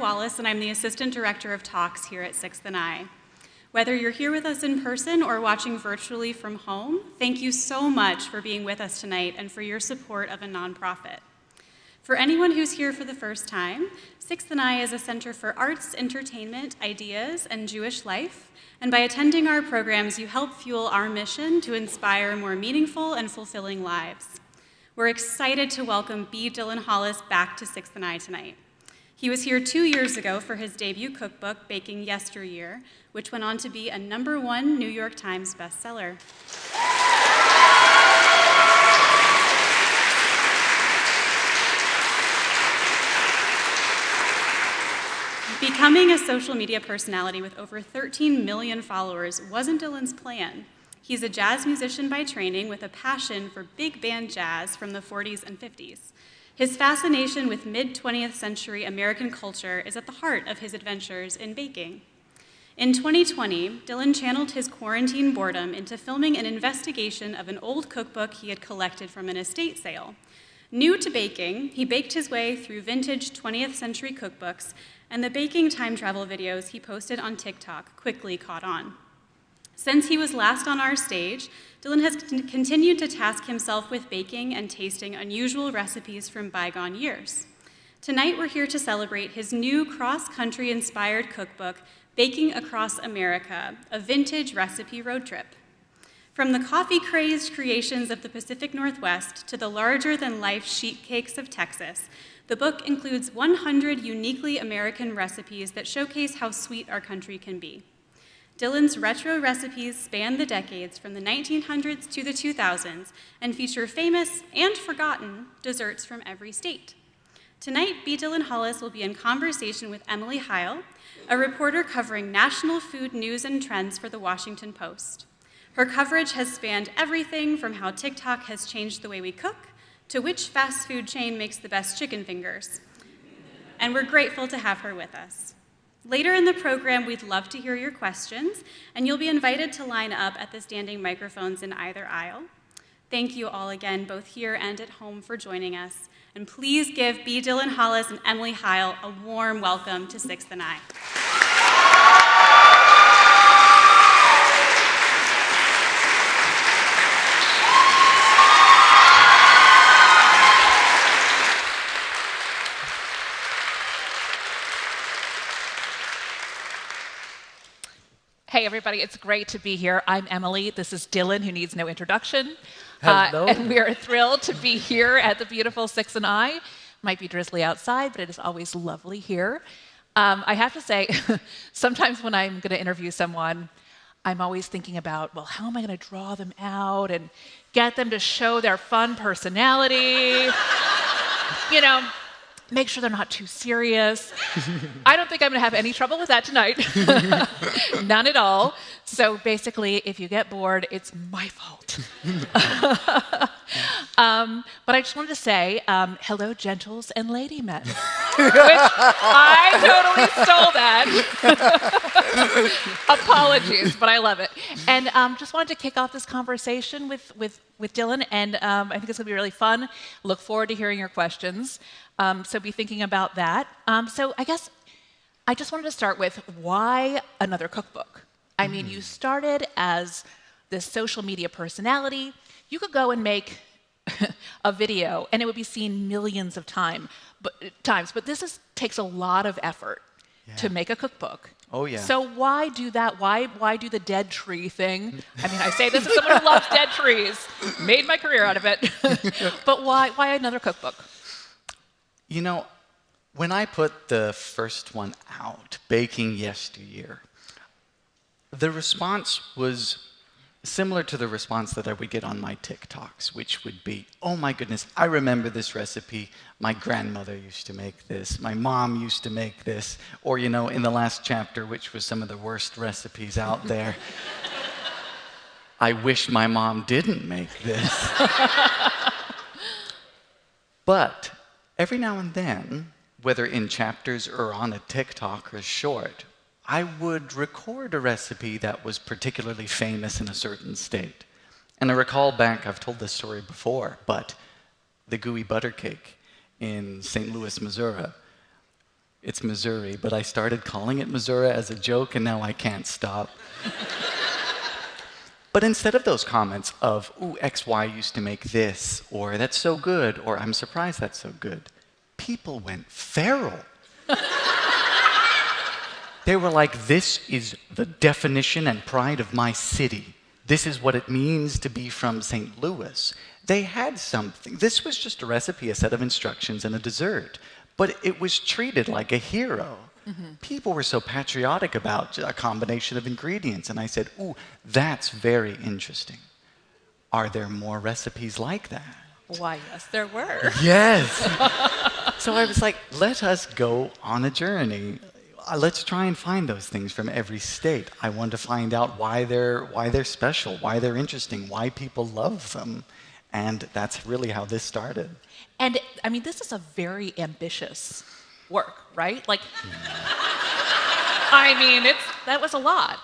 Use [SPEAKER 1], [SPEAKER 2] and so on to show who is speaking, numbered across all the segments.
[SPEAKER 1] Hollis, and I'm the Assistant Director of Talks here at Sixth&i. Whether you're here with us in person or watching virtually from home, thank you so much for being with us tonight and for your support of a nonprofit. For anyone who's here for the first time, Sixth&i is a center for arts, entertainment, ideas, and Jewish life, and by attending our programs, you help fuel our mission to inspire more meaningful and fulfilling lives. We're excited to welcome B. Dylan Hollis back to Sixth&i tonight. He was here 2 years ago for his debut cookbook, Baking Yesteryear, which went on to be a #1 New York Times bestseller. Becoming a social media personality with over 13 million followers wasn't Dylan's plan. He's a jazz musician by training with a passion for big band jazz from the 40s and 50s. His fascination with mid-20th century American culture is at the heart of his adventures in baking. In 2020, Dylan channeled his quarantine boredom into filming an investigation of an old cookbook he had collected from an estate sale. New to baking, he baked his way through vintage 20th century cookbooks, and the baking time travel videos he posted on TikTok quickly caught on. Since he was last on our stage, Dylan has continued to task himself with baking and tasting unusual recipes from bygone years. Tonight, we're here to celebrate his new cross-country inspired cookbook, Baking Across America, a vintage recipe road trip. From the coffee-crazed creations of the Pacific Northwest to the larger-than-life sheet cakes of Texas, the book includes 100 uniquely American recipes that showcase how sweet our country can be. Dylan's retro recipes span the decades from the 1900s to the 2000s and feature famous and forgotten desserts from every state. Tonight, B. Dylan Hollis will be in conversation with Emily Heil, a reporter covering national food news and trends for the Washington Post. Her coverage has spanned everything from how TikTok has changed the way we cook to which fast food chain makes the best chicken fingers. And we're grateful to have her with us. Later in the program, we'd love to hear your questions, and you'll be invited to line up at the standing microphones in either aisle. Thank you all again, both here and at home, for joining us. And please give B. Dylan Hollis and Emily Heil a warm welcome to Sixth&i.
[SPEAKER 2] Hey, everybody, it's great to be here. I'm Emily. This is Dylan, who needs no introduction.
[SPEAKER 3] Hello.
[SPEAKER 2] And we are thrilled to be here at the beautiful Sixth&i. Might be drizzly outside, but it is always lovely here. I have to say, sometimes when I'm going to interview someone, I'm always thinking about, well, how am I going to draw them out and get them to show their fun personality? You know, make sure they're not too serious. I don't think I'm going to have any trouble with that tonight. None at all. So basically, if you get bored, it's my fault. But I just wanted to say, hello, gentles and lady men, which I totally stole that. Apologies, but I love it. And just wanted to kick off this conversation with Dylan, and I think it's going to be really fun. Look forward to hearing your questions. So be thinking about that. So I guess I just wanted to start with, why another cookbook? I mean, you started as this social media personality. You could go and make a video, and it would be seen millions of times. But this takes a lot of effort to make a cookbook.
[SPEAKER 3] Oh, yeah.
[SPEAKER 2] So why do that? Why do the dead tree thing? I mean, I say this as someone who loves dead trees, made my career out of it. But why another cookbook?
[SPEAKER 3] You know, when I put the first one out, Baking Yesteryear, the response was similar to the response that I would get on my TikToks, which would be, oh my goodness, I remember this recipe. My grandmother used to make this. My mom used to make this. Or, you know, in the last chapter, which was some of the worst recipes out there, I wish my mom didn't make this. But every now and then, whether in chapters or on a TikTok or short, I would record a recipe that was particularly famous in a certain state. And I recall back, I've told this story before, but the gooey butter cake in St. Louis, Missouri. It's Missouri, but I started calling it Missouri as a joke, and now I can't stop. But instead of those comments of, ooh, XY used to make this, or that's so good, or I'm surprised that's so good, people went feral. They were like, this is the definition and pride of my city. This is what it means to be from St. Louis. They had something. This was just a recipe, a set of instructions, and a dessert. But it was treated like a hero. Mm-hmm. People were so patriotic about a combination of ingredients. And I said, ooh, that's very interesting. Are there more recipes like that?
[SPEAKER 2] Why, yes, there were.
[SPEAKER 3] Yes. So I was like, let us go on a journey. Let's try and find those things from every state. I want to find out why they're special, why they're interesting, why people love them. And that's really how this started.
[SPEAKER 2] And I mean, this is a very ambitious work, right? Like, I mean, that was a lot.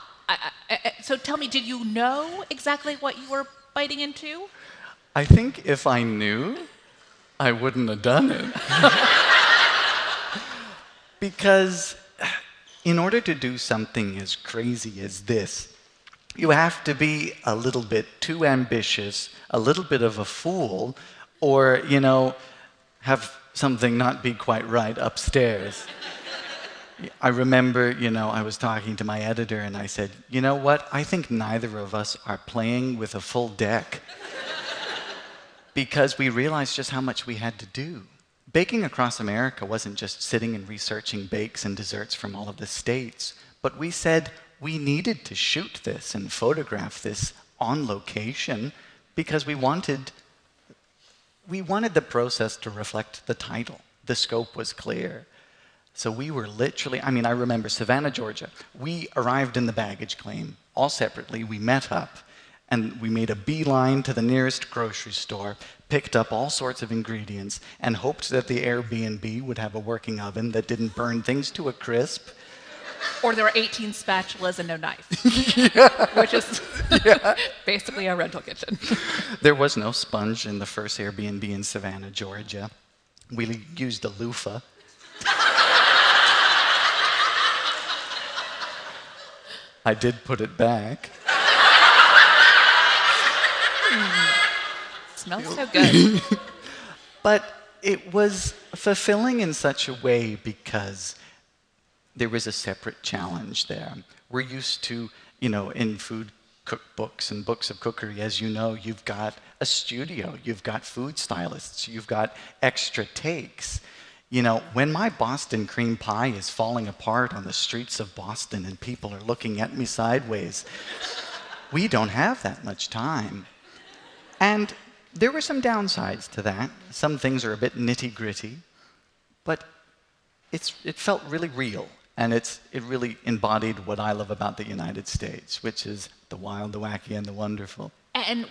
[SPEAKER 2] So tell me, did you know exactly what you were biting into?
[SPEAKER 3] I think if I knew, I wouldn't have done it. Because in order to do something as crazy as this, you have to be a little bit too ambitious, a little bit of a fool, or, have something not be quite right upstairs. I remember, I was talking to my editor and I said, you know what? I think neither of us are playing with a full deck because we realized just how much we had to do. Baking Across America wasn't just sitting and researching bakes and desserts from all of the states, but we said we needed to shoot this and photograph this on location because we wanted the process to reflect the title. The scope was clear. So we were literally, I remember Savannah, Georgia. We arrived in the baggage claim, all separately. We met up, and we made a beeline to the nearest grocery store, picked up all sorts of ingredients, and hoped that the Airbnb would have a working oven that didn't burn things to a crisp.
[SPEAKER 2] Or there were 18 spatulas and no knife, which is basically a rental kitchen.
[SPEAKER 3] There was no sponge in the first Airbnb in Savannah, Georgia. We used a loofah. I did put it back.
[SPEAKER 2] Smells so good.
[SPEAKER 3] But it was fulfilling in such a way because there was a separate challenge there. We're used to, in food cookbooks and books of cookery, as you know, you've got a studio, you've got food stylists, you've got extra takes. When my Boston cream pie is falling apart on the streets of Boston and people are looking at me sideways, we don't have that much time. And there were some downsides to that. Some things are a bit nitty-gritty, but it felt really real. And it really embodied what I love about the United States, which is the wild, the wacky, and the wonderful.
[SPEAKER 2] And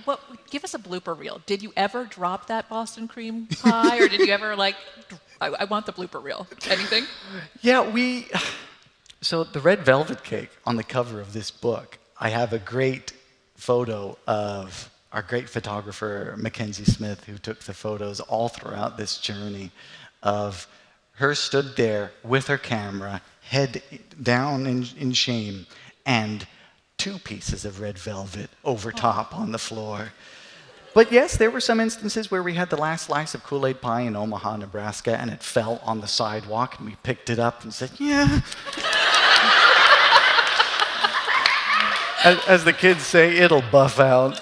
[SPEAKER 2] give us a blooper reel. Did you ever drop that Boston cream pie, or did you ever I want the blooper reel? Anything?
[SPEAKER 3] Yeah, so the red velvet cake on the cover of this book, I have a great photo of our great photographer, Mackenzie Smith, who took the photos all throughout this journey of her stood there with her camera, head down in shame, and 2 pieces of red velvet over top on the floor. But yes, there were some instances where we had the last slice of Kool-Aid pie in Omaha, Nebraska, and it fell on the sidewalk, and we picked it up and said, yeah. As the kids say, it'll buff out.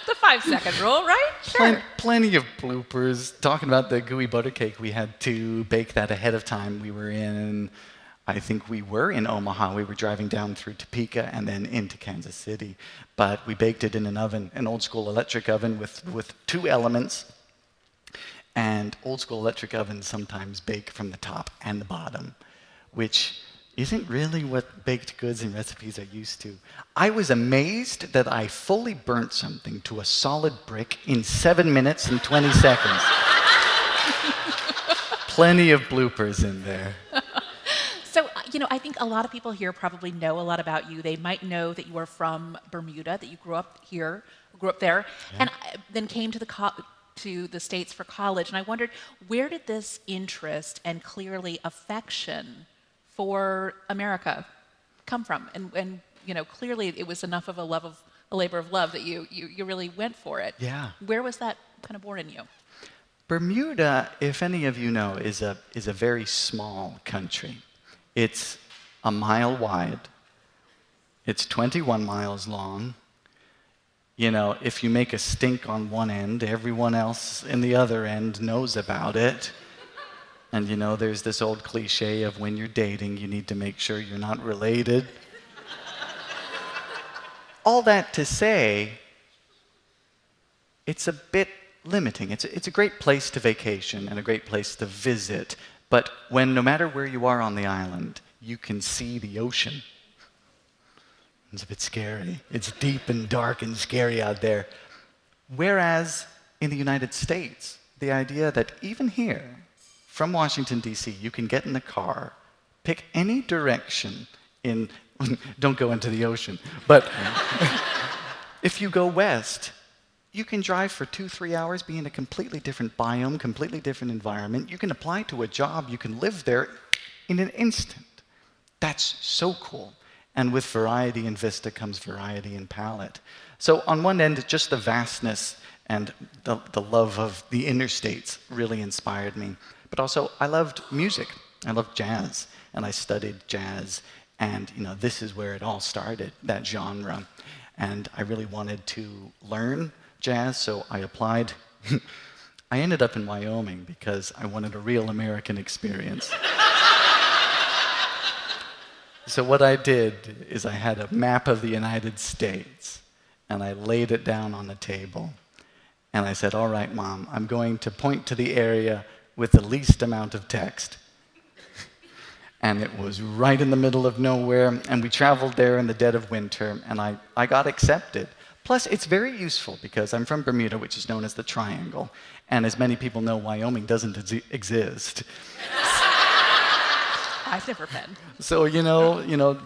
[SPEAKER 2] The 5-second rule, right? Sure.
[SPEAKER 3] Plenty of bloopers. Talking about the gooey butter cake, we had to bake that ahead of time. I think we were in Omaha. We were driving down through Topeka and then into Kansas City. But we baked it in an oven, an old school electric oven with 2 elements. And old school electric ovens sometimes bake from the top and the bottom, which isn't really what baked goods and recipes are used to. I was amazed that I fully burnt something to a solid brick in 7 minutes and 20 seconds. Plenty of bloopers in there.
[SPEAKER 2] So, I think a lot of people here probably know a lot about you. They might know that you are from Bermuda, that you grew up there, yeah. And then came to the to the States for college, and I wondered, where did this interest and clearly affection for America come from? And clearly it was enough of a labor of love that you really went for it.
[SPEAKER 3] Yeah.
[SPEAKER 2] Where was that kind of born in you?
[SPEAKER 3] Bermuda, if any of you know, is a very small country. It's a mile wide. It's 21 miles long. If you make a stink on one end, everyone else in the other end knows about it. And there's this old cliche of when you're dating, you need to make sure you're not related. All that to say, it's a bit limiting. It's a great place to vacation and a great place to visit, but when no matter where you are on the island, you can see the ocean. It's a bit scary. It's deep and dark and scary out there. Whereas in the United States, the idea that even here, from Washington, D.C., you can get in the car, pick any direction don't go into the ocean, but if you go west, you can drive for 2-3 hours, be in a completely different biome, completely different environment. You can apply to a job, you can live there in an instant. That's so cool. And with variety and vista comes variety and palette. So on one end, just the vastness and the love of the interstates really inspired me. But also, I loved music. I loved jazz, and I studied jazz. And this is where it all started, that genre. And I really wanted to learn jazz, so I applied. I ended up in Wyoming because I wanted a real American experience. So what I did is I had a map of the United States, and I laid it down on the table. And I said, all right, Mom, I'm going to point to the area with the least amount of text. And it was right in the middle of nowhere, and we traveled there in the dead of winter, and I got accepted. Plus, it's very useful because I'm from Bermuda, which is known as the Triangle, and as many people know, Wyoming doesn't exist.
[SPEAKER 2] I've never been.
[SPEAKER 3] So,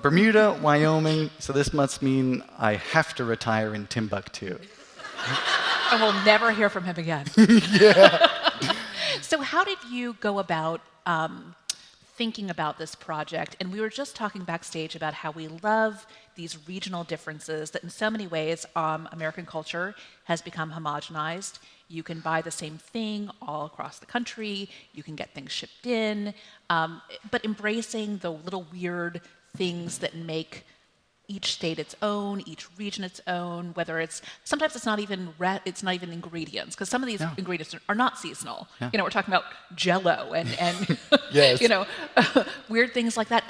[SPEAKER 3] Bermuda, Wyoming, so this must mean I have to retire in Timbuktu.
[SPEAKER 2] And we'll never hear from him again.
[SPEAKER 3] Yeah.
[SPEAKER 2] So how did you go about thinking about this project? And we were just talking backstage about how we love these regional differences, that in so many ways American culture has become homogenized. You can buy the same thing all across the country. You can get things shipped in. But embracing the little weird things that make each state its own, each region its own, sometimes it's not even ingredients, because some of these ingredients are not seasonal.
[SPEAKER 3] Yeah.
[SPEAKER 2] We're talking about Jell-O and
[SPEAKER 3] yes.
[SPEAKER 2] weird things like that.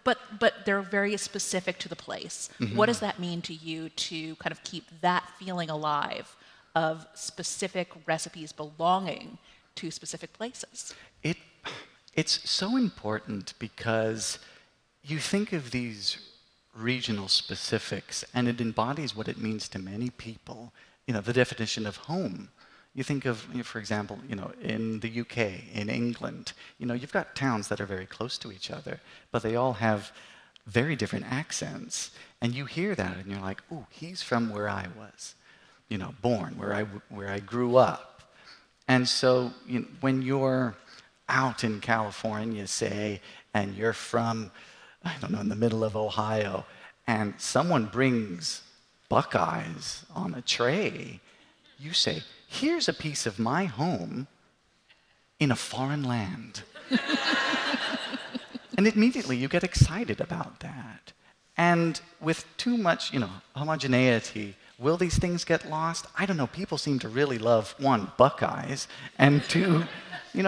[SPEAKER 2] But they're very specific to the place. Mm-hmm. What does that mean to you to kind of keep that feeling alive of specific recipes belonging to specific places?
[SPEAKER 3] It's so important because you think of these regional specifics, and it embodies what it means to many people. The definition of home. You think of, for example, in the UK, in England, you've got towns that are very close to each other, but they all have very different accents, and you hear that, and you're like, "Ooh, he's from where I was, born, where I grew up." And so, when you're out in California, say, and you're from, I don't know, in the middle of Ohio, and someone brings Buckeyes on a tray, you say, here's a piece of my home in a foreign land. And immediately you get excited about that. And with too much, homogeneity, will these things get lost? I don't know. People seem to really love, one, Buckeyes, and two,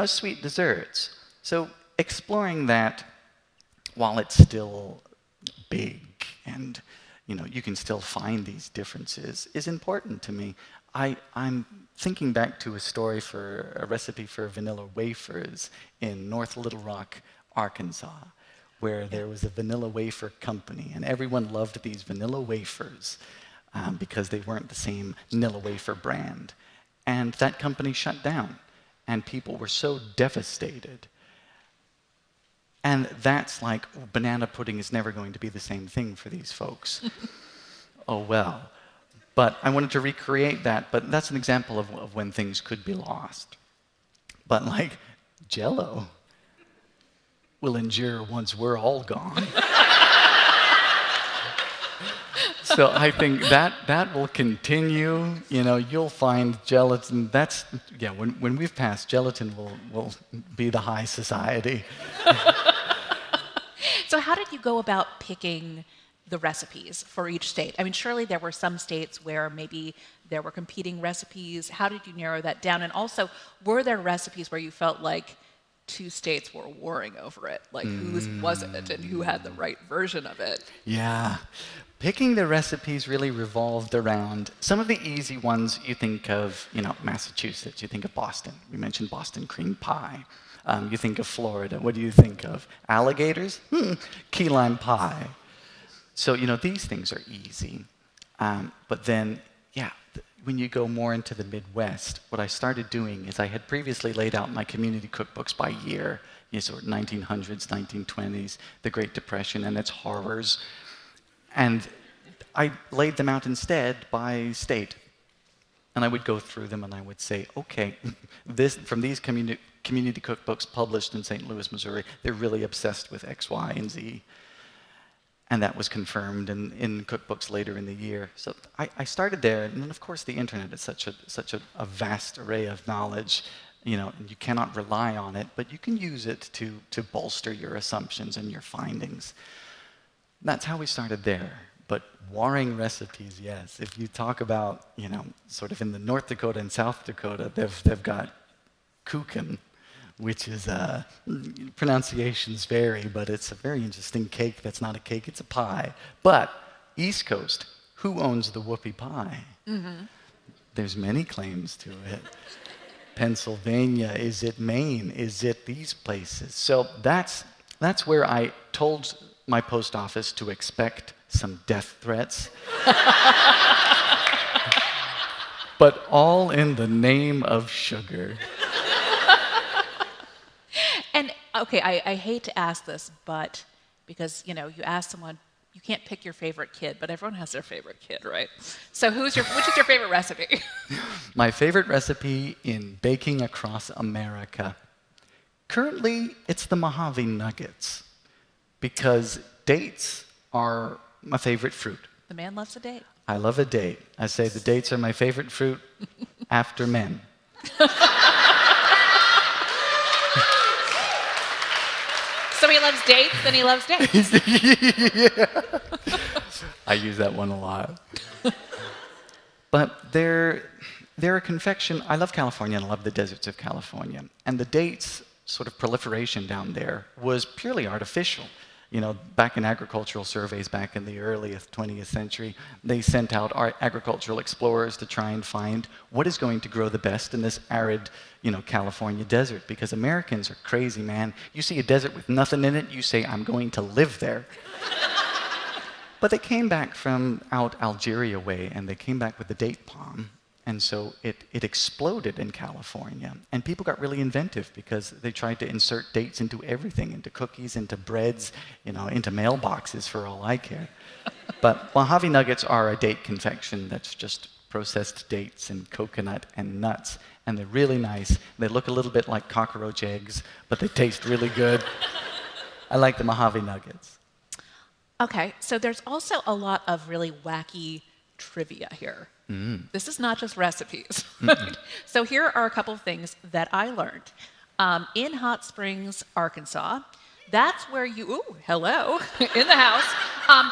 [SPEAKER 3] sweet desserts. So exploring that, while it's still big and you can still find these differences, is important to me. I'm thinking back to a story for a recipe for vanilla wafers in North Little Rock, Arkansas, where there was a vanilla wafer company, and everyone loved these vanilla wafers because they weren't the same vanilla wafer brand. And that company shut down, and people were so devastated. And that's like, banana pudding is never going to be the same thing for these folks. Oh well. But I wanted to recreate that, but that's an example of when things could be lost. But like Jell-O will endure once we're all gone. So I think that will continue. You know, you'll find gelatin. When we've passed, gelatin will be the high society.
[SPEAKER 2] So how did you go about picking the recipes for each state? I mean, surely there were some states where maybe there were competing recipes. How did you narrow that down? And also, were there recipes where you felt like two states were warring over it? Like, whose was it and who had the right version of it?
[SPEAKER 3] Yeah. Picking the recipes really revolved around some of the easy ones. You think of, Massachusetts, you think of Boston. We mentioned Boston cream pie. You think of Florida. What do you think of? Alligators? Key lime pie. So, these things are easy. But then, when you go more into the Midwest, what I started doing is I had previously laid out my community cookbooks by year, sort of 1900s, 1920s, the Great Depression and its horrors. And I laid them out instead by state. And I would go through them and I would say, okay, from these community cookbooks published in St. Louis, Missouri, they're really obsessed with X, Y, and Z. And that was confirmed in cookbooks later in the year. So I started there, and then of course the internet is such a vast array of knowledge. And you cannot rely on it, but you can use it to bolster your assumptions and your findings. That's how we started there. But warring recipes, yes. If you talk about, sort of in the North Dakota and South Dakota, they've got kuchen, which is, pronunciations vary, but it's a very interesting cake that's not a cake, it's a pie. But East Coast, who owns the whoopie pie? Mm-hmm. There's many claims to it. Pennsylvania, is it Maine? Is it these places? So that's where I told my post office to expect some death threats. But all in the name of sugar.
[SPEAKER 2] And okay, I hate to ask this, but because you ask someone, you can't pick your favorite kid, but everyone has their favorite kid, right? So which is your favorite recipe?
[SPEAKER 3] My favorite recipe in baking across America. Currently, it's the Mojave Nuggets, because dates are my favorite fruit.
[SPEAKER 2] The man loves a date.
[SPEAKER 3] I love a date. I say the dates are my favorite fruit after men.
[SPEAKER 2] So he loves dates, then he loves dates.
[SPEAKER 3] Yeah. I use that one a lot. But they're a confection. I love California and I love the deserts of California. And the dates sort of proliferation down there was purely artificial. Back in agricultural surveys back in the early 20th century, they sent out agricultural explorers to try and find what is going to grow the best in this arid, California desert. Because Americans are crazy, man. You see a desert with nothing in it, you say, I'm going to live there. But they came back from out Algeria way, and they came back with the date palm. And so it exploded in California. And people got really inventive because they tried to insert dates into everything, into cookies, into breads, into mailboxes for all I care. But Mojave Nuggets are a date confection that's just processed dates and coconut and nuts. And they're really nice. They look a little bit like cockroach eggs, but they taste really good. I like the Mojave Nuggets.
[SPEAKER 2] Okay, so there's also a lot of really wacky trivia here. This is not just recipes. Right? So here are a couple of things that I learned. In Hot Springs, Arkansas, that's where you, hello, in the house,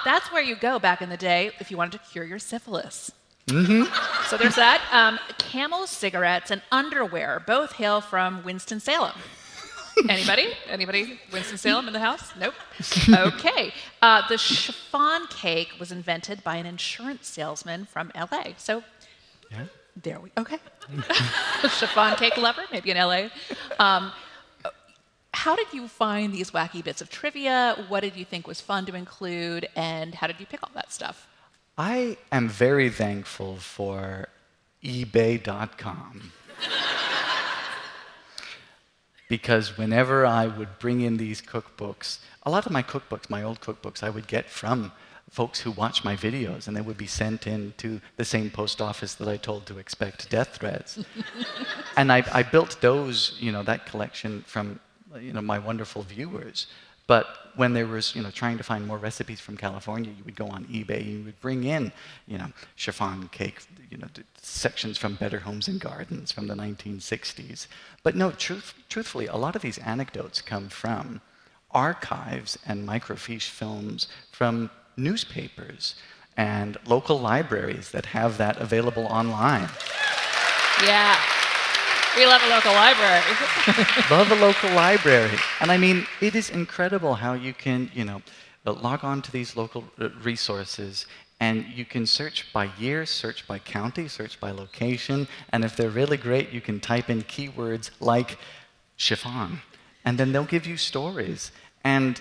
[SPEAKER 2] that's where you go back in the day if you wanted to cure your syphilis. Mm-hmm. So there's that. Camel cigarettes and underwear both hail from Winston-Salem. Anybody? Winston-Salem in the house? Nope. Okay. The chiffon cake was invented by an insurance salesman from LA. So,
[SPEAKER 3] yeah.
[SPEAKER 2] There we. Okay. Chiffon cake lover, maybe in LA. How did you find these wacky bits of trivia? What did you think was fun to include, and how did you pick all that stuff?
[SPEAKER 3] I am very thankful for eBay.com. Because whenever I would bring in these cookbooks, a lot of my cookbooks, my old cookbooks, I would get from folks who watch my videos, and they would be sent in to the same post office that I told to expect death threats. And I built those, that collection from, my wonderful viewers. But when there was, trying to find more recipes from California, you would go on eBay, and you would bring in, chiffon cake, sections from Better Homes and Gardens from the 1960s. But no, truthfully, a lot of these anecdotes come from archives and microfiche films from newspapers and local libraries that have that available online.
[SPEAKER 2] Yeah. We love a local library.
[SPEAKER 3] Love a local library. And I mean, it is incredible how you can, log on to these local resources, and you can search by year, search by county, search by location, and if they're really great, you can type in keywords like chiffon, and then they'll give you stories. And,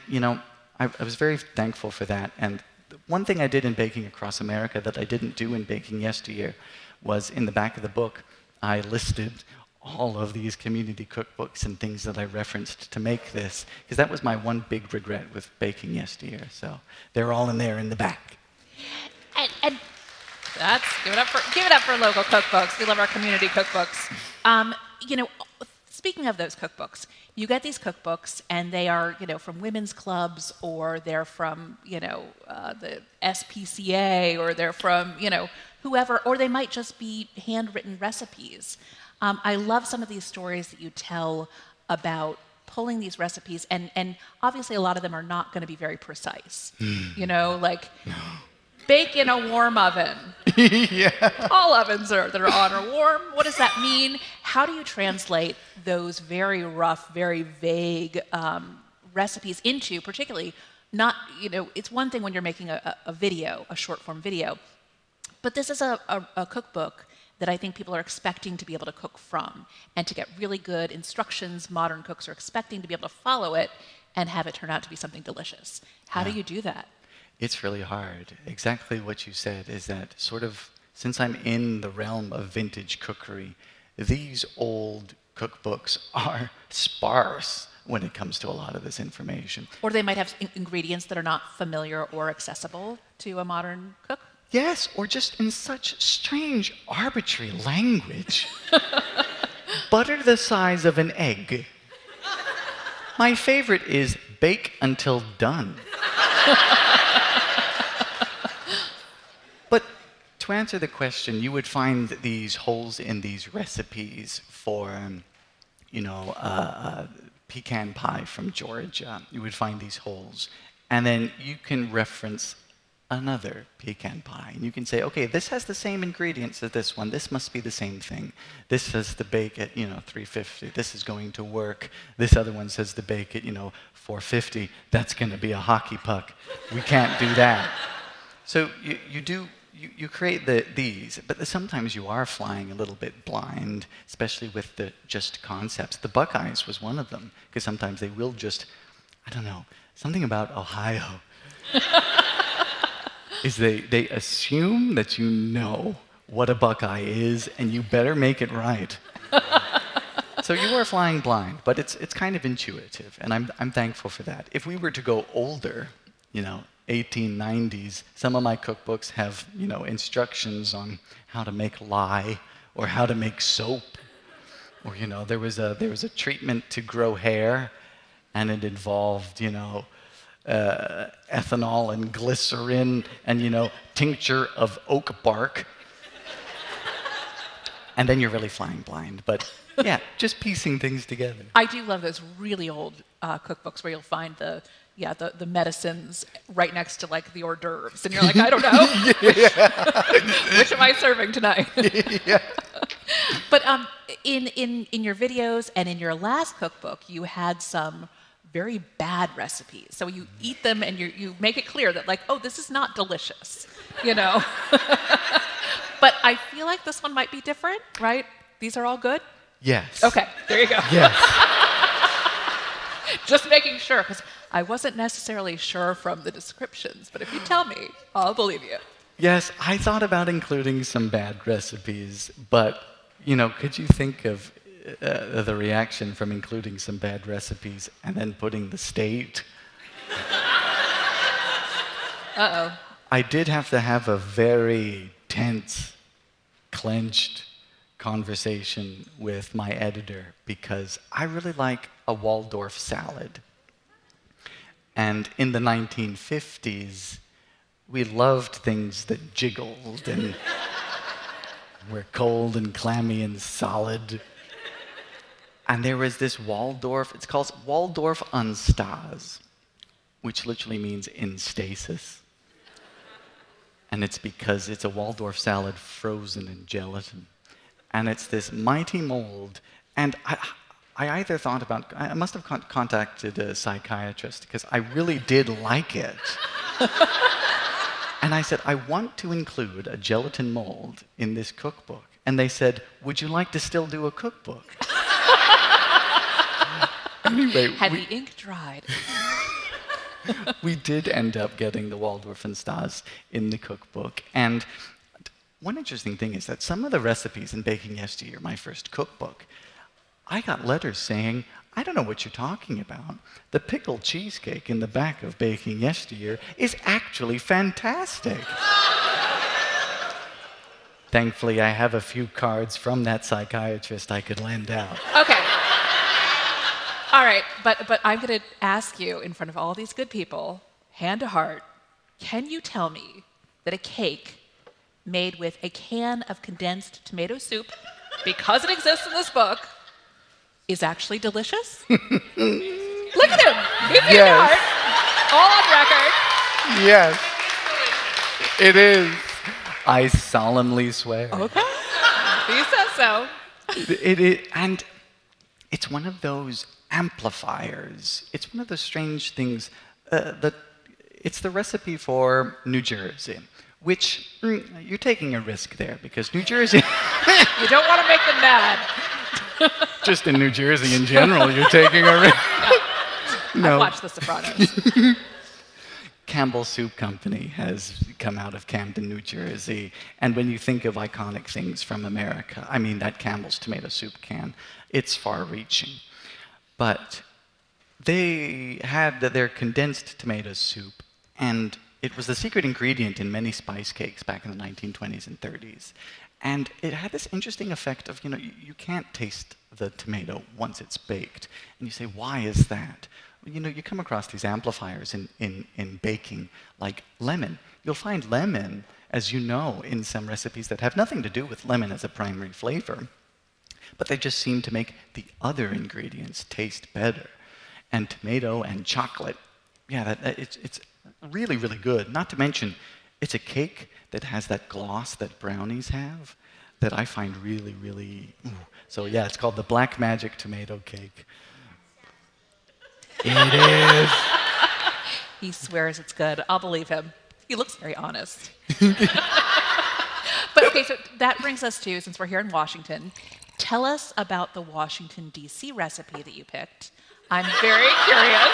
[SPEAKER 3] I was very thankful for that. And one thing I did in Baking Across America that I didn't do in Baking Yesteryear was in the back of the book, I listed all of these community cookbooks and things that I referenced to make this, because that was my one big regret with Baking Yesteryear. So they're all in there in the back.
[SPEAKER 2] And that's give it up for local cookbooks. We love our community cookbooks. Speaking of those cookbooks, you get these cookbooks, and they are, from women's clubs, or they're from, the SPCA, or they're from, whoever, or they might just be handwritten recipes. I love some of these stories that you tell about pulling these recipes, and obviously a lot of them are not going to be very precise. Like bake in a warm oven.
[SPEAKER 3] Yeah.
[SPEAKER 2] All ovens that are on are warm. What does that mean? How do you translate those very rough, very vague recipes into, particularly, not, it's one thing when you're making a video, a short form video, but this is a cookbook that I think people are expecting to be able to cook from, and to get really good instructions. Modern cooks are expecting to be able to follow it and have it turn out to be something delicious. How do you do that?
[SPEAKER 3] It's really hard. Exactly what you said is that sort of, since I'm in the realm of vintage cookery, these old cookbooks are sparse when it comes to a lot of this information.
[SPEAKER 2] Or they might have ingredients that are not familiar or accessible to a modern cook?
[SPEAKER 3] Yes, or just in such strange, arbitrary language. Butter the size of an egg. My favorite is bake until done. But to answer the question, you would find these holes in these recipes for, pecan pie from Georgia. You would find these holes. And then you can reference another pecan pie. And you can say, okay, this has the same ingredients as this one. This must be the same thing. This says to bake at, 350. This is going to work. This other one says to bake at, 450. That's going to be a hockey puck. We can't do that. So you create these, but sometimes you are flying a little bit blind, especially with the just concepts. The Buckeyes was one of them, because sometimes they will just, something about Ohio. Is they assume that you know what a Buckeye is, and you better make it right. So you are flying blind, but it's kind of intuitive, and I'm thankful for that. If we were to go older, 1890s, some of my cookbooks have, instructions on how to make lye, or how to make soap, or there was a treatment to grow hair, and it involved, ethanol and glycerin and, tincture of oak bark. And then you're really flying blind. But yeah, just piecing things together.
[SPEAKER 2] I do love those really old cookbooks where you'll find the medicines right next to like the hors d'oeuvres. And you're like, I don't know. Which am I serving tonight?
[SPEAKER 3] Yeah.
[SPEAKER 2] But in your videos and in your last cookbook, you had some very bad recipes. So you eat them and you make it clear that like, oh, this is not delicious, But I feel like this one might be different, right? These are all good?
[SPEAKER 3] Yes.
[SPEAKER 2] Okay, there you go.
[SPEAKER 3] Yes.
[SPEAKER 2] Just making sure, because I wasn't necessarily sure from the descriptions, but if you tell me, I'll believe you.
[SPEAKER 3] Yes, I thought about including some bad recipes, but, could you think of the reaction from including some bad recipes and then putting the state?
[SPEAKER 2] Uh-oh.
[SPEAKER 3] I did have to have a very tense, clenched conversation with my editor because I really like a Waldorf salad. And in the 1950s, we loved things that jiggled and were cold and clammy and solid. And there was this Waldorf, it's called Waldorf Unstaz, which literally means in stasis. And it's because it's a Waldorf salad frozen in gelatin. And it's this mighty mold. And I either thought about, I must have contacted a psychiatrist because I really did like it. And I said, I want to include a gelatin mold in this cookbook. And they said, would you like to still do a cookbook? Anyway,
[SPEAKER 2] Had the ink dried?
[SPEAKER 3] we did end up getting the Waldorf Unstaz in the cookbook. And one interesting thing is that some of the recipes in Baking Yesteryear, my first cookbook, I got letters saying, I don't know what you're talking about. The pickled cheesecake in the back of Baking Yesteryear is actually fantastic. Thankfully, I have a few cards from that psychiatrist I could lend out.
[SPEAKER 2] Okay. All right, but I'm going to ask you in front of all these good people, hand to heart, can you tell me that a cake made with a can of condensed tomato soup, because it exists in this book, is actually delicious? Look at him. He's hand to heart. All on record.
[SPEAKER 3] Yes, it is. I solemnly swear.
[SPEAKER 2] Okay. He says so.
[SPEAKER 3] And it's one of those amplifiers. It's one of those strange things that it's the recipe for New Jersey, which you're taking a risk there because New Jersey.
[SPEAKER 2] You don't want to make them mad.
[SPEAKER 3] Just in New Jersey in general, you're taking a risk.
[SPEAKER 2] No. I've watched The Sopranos.
[SPEAKER 3] Campbell Soup Company has come out of Camden, New Jersey. And when you think of iconic things from America, I mean, that Campbell's tomato soup can, it's far-reaching. But they had their condensed tomato soup, and it was the secret ingredient in many spice cakes back in the 1920s and 30s. And it had this interesting effect of, you can't taste the tomato once it's baked. And you say, why is that? You come across these amplifiers in baking, like lemon. You'll find lemon, as you know, in some recipes that have nothing to do with lemon as a primary flavor, but they just seem to make the other ingredients taste better. And tomato and chocolate, it's really, really good. Not to mention, it's a cake that has that gloss that brownies have that I find really, really... Ooh. So yeah, it's called the Black Magic Tomato Cake. It is.
[SPEAKER 2] He swears it's good. I'll believe him. He looks very honest. But okay, so that brings us to, since we're here in Washington, tell us about the Washington, D.C. recipe that you picked. I'm very curious.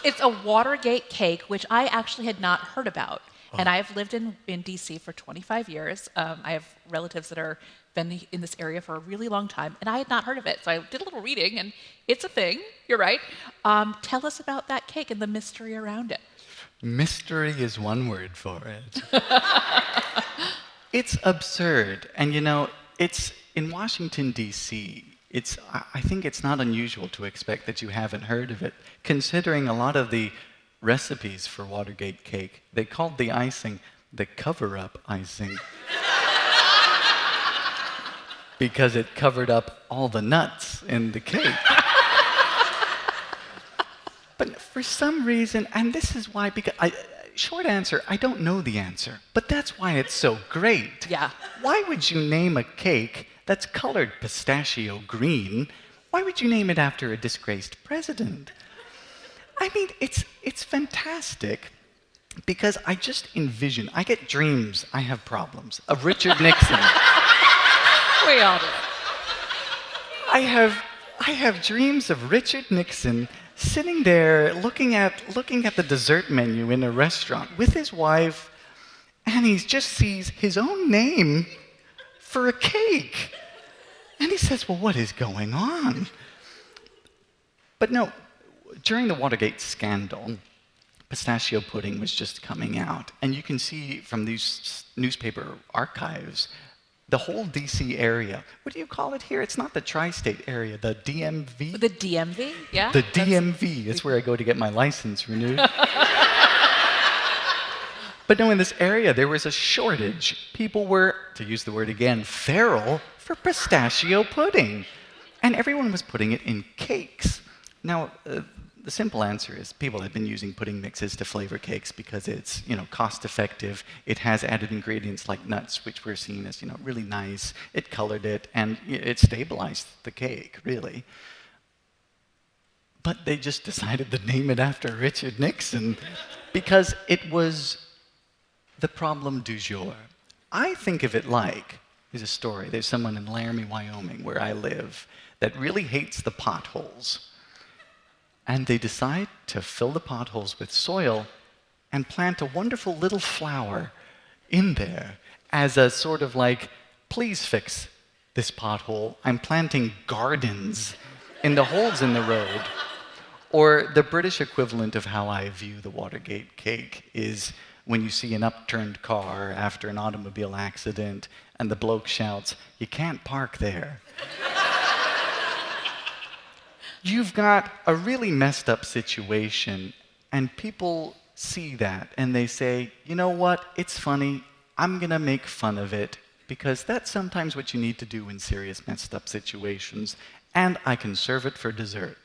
[SPEAKER 2] It's a Watergate cake, which I actually had not heard about. Oh. And I've lived in D.C. for 25 years. I have relatives that are been in this area for a really long time, and I had not heard of it. So I did a little reading, and it's a thing. You're right. Tell us about that cake and the mystery around it.
[SPEAKER 3] Mystery is one word for it. It's absurd. And it's in Washington, D.C., I think it's not unusual to expect that you haven't heard of it, considering a lot of the recipes for Watergate cake, they called the icing the cover-up icing. Because it covered up all the nuts in the cake. But for some reason, and this is why, short answer, I don't know the answer, but that's why it's so great.
[SPEAKER 2] Yeah.
[SPEAKER 3] Why would you name a cake that's colored pistachio green? Why would you name it after a disgraced president? I mean, it's fantastic because I just envision, I get dreams, I have problems, of Richard Nixon.
[SPEAKER 2] We all do.
[SPEAKER 3] I have dreams of Richard Nixon sitting there looking at the dessert menu in a restaurant with his wife, and he just sees his own name for a cake. And he says, well, what is going on? But no, during the Watergate scandal, pistachio pudding was just coming out. And you can see from these newspaper archives, the whole DC area, what do you call it here? It's not the tri-state area, the DMV?
[SPEAKER 2] The DMV, yeah.
[SPEAKER 3] The DMV is where I go to get my license renewed. But no, in this area, there was a shortage. People were, to use the word again, feral for pistachio pudding. And everyone was putting it in cakes. Now, the simple answer is people have been using pudding mixes to flavor cakes because it's, cost effective. It has added ingredients like nuts, which were seen as, really nice. It colored it, and it stabilized the cake, really. But they just decided to name it after Richard Nixon because it was the problem du jour. I think of it like, here's a story. There's someone in Laramie, Wyoming, where I live, that really hates the potholes. And they decide to fill the potholes with soil and plant a wonderful little flower in there as a sort of like, please fix this pothole. I'm planting gardens in the holes in the road. Or the British equivalent of how I view the Watergate cake is when you see an upturned car after an automobile accident and the bloke shouts, "You can't park there." You've got a really messed up situation, and people see that and they say, you know what, it's funny, I'm gonna make fun of it, because that's sometimes what you need to do in serious messed up situations, and I can serve it for dessert.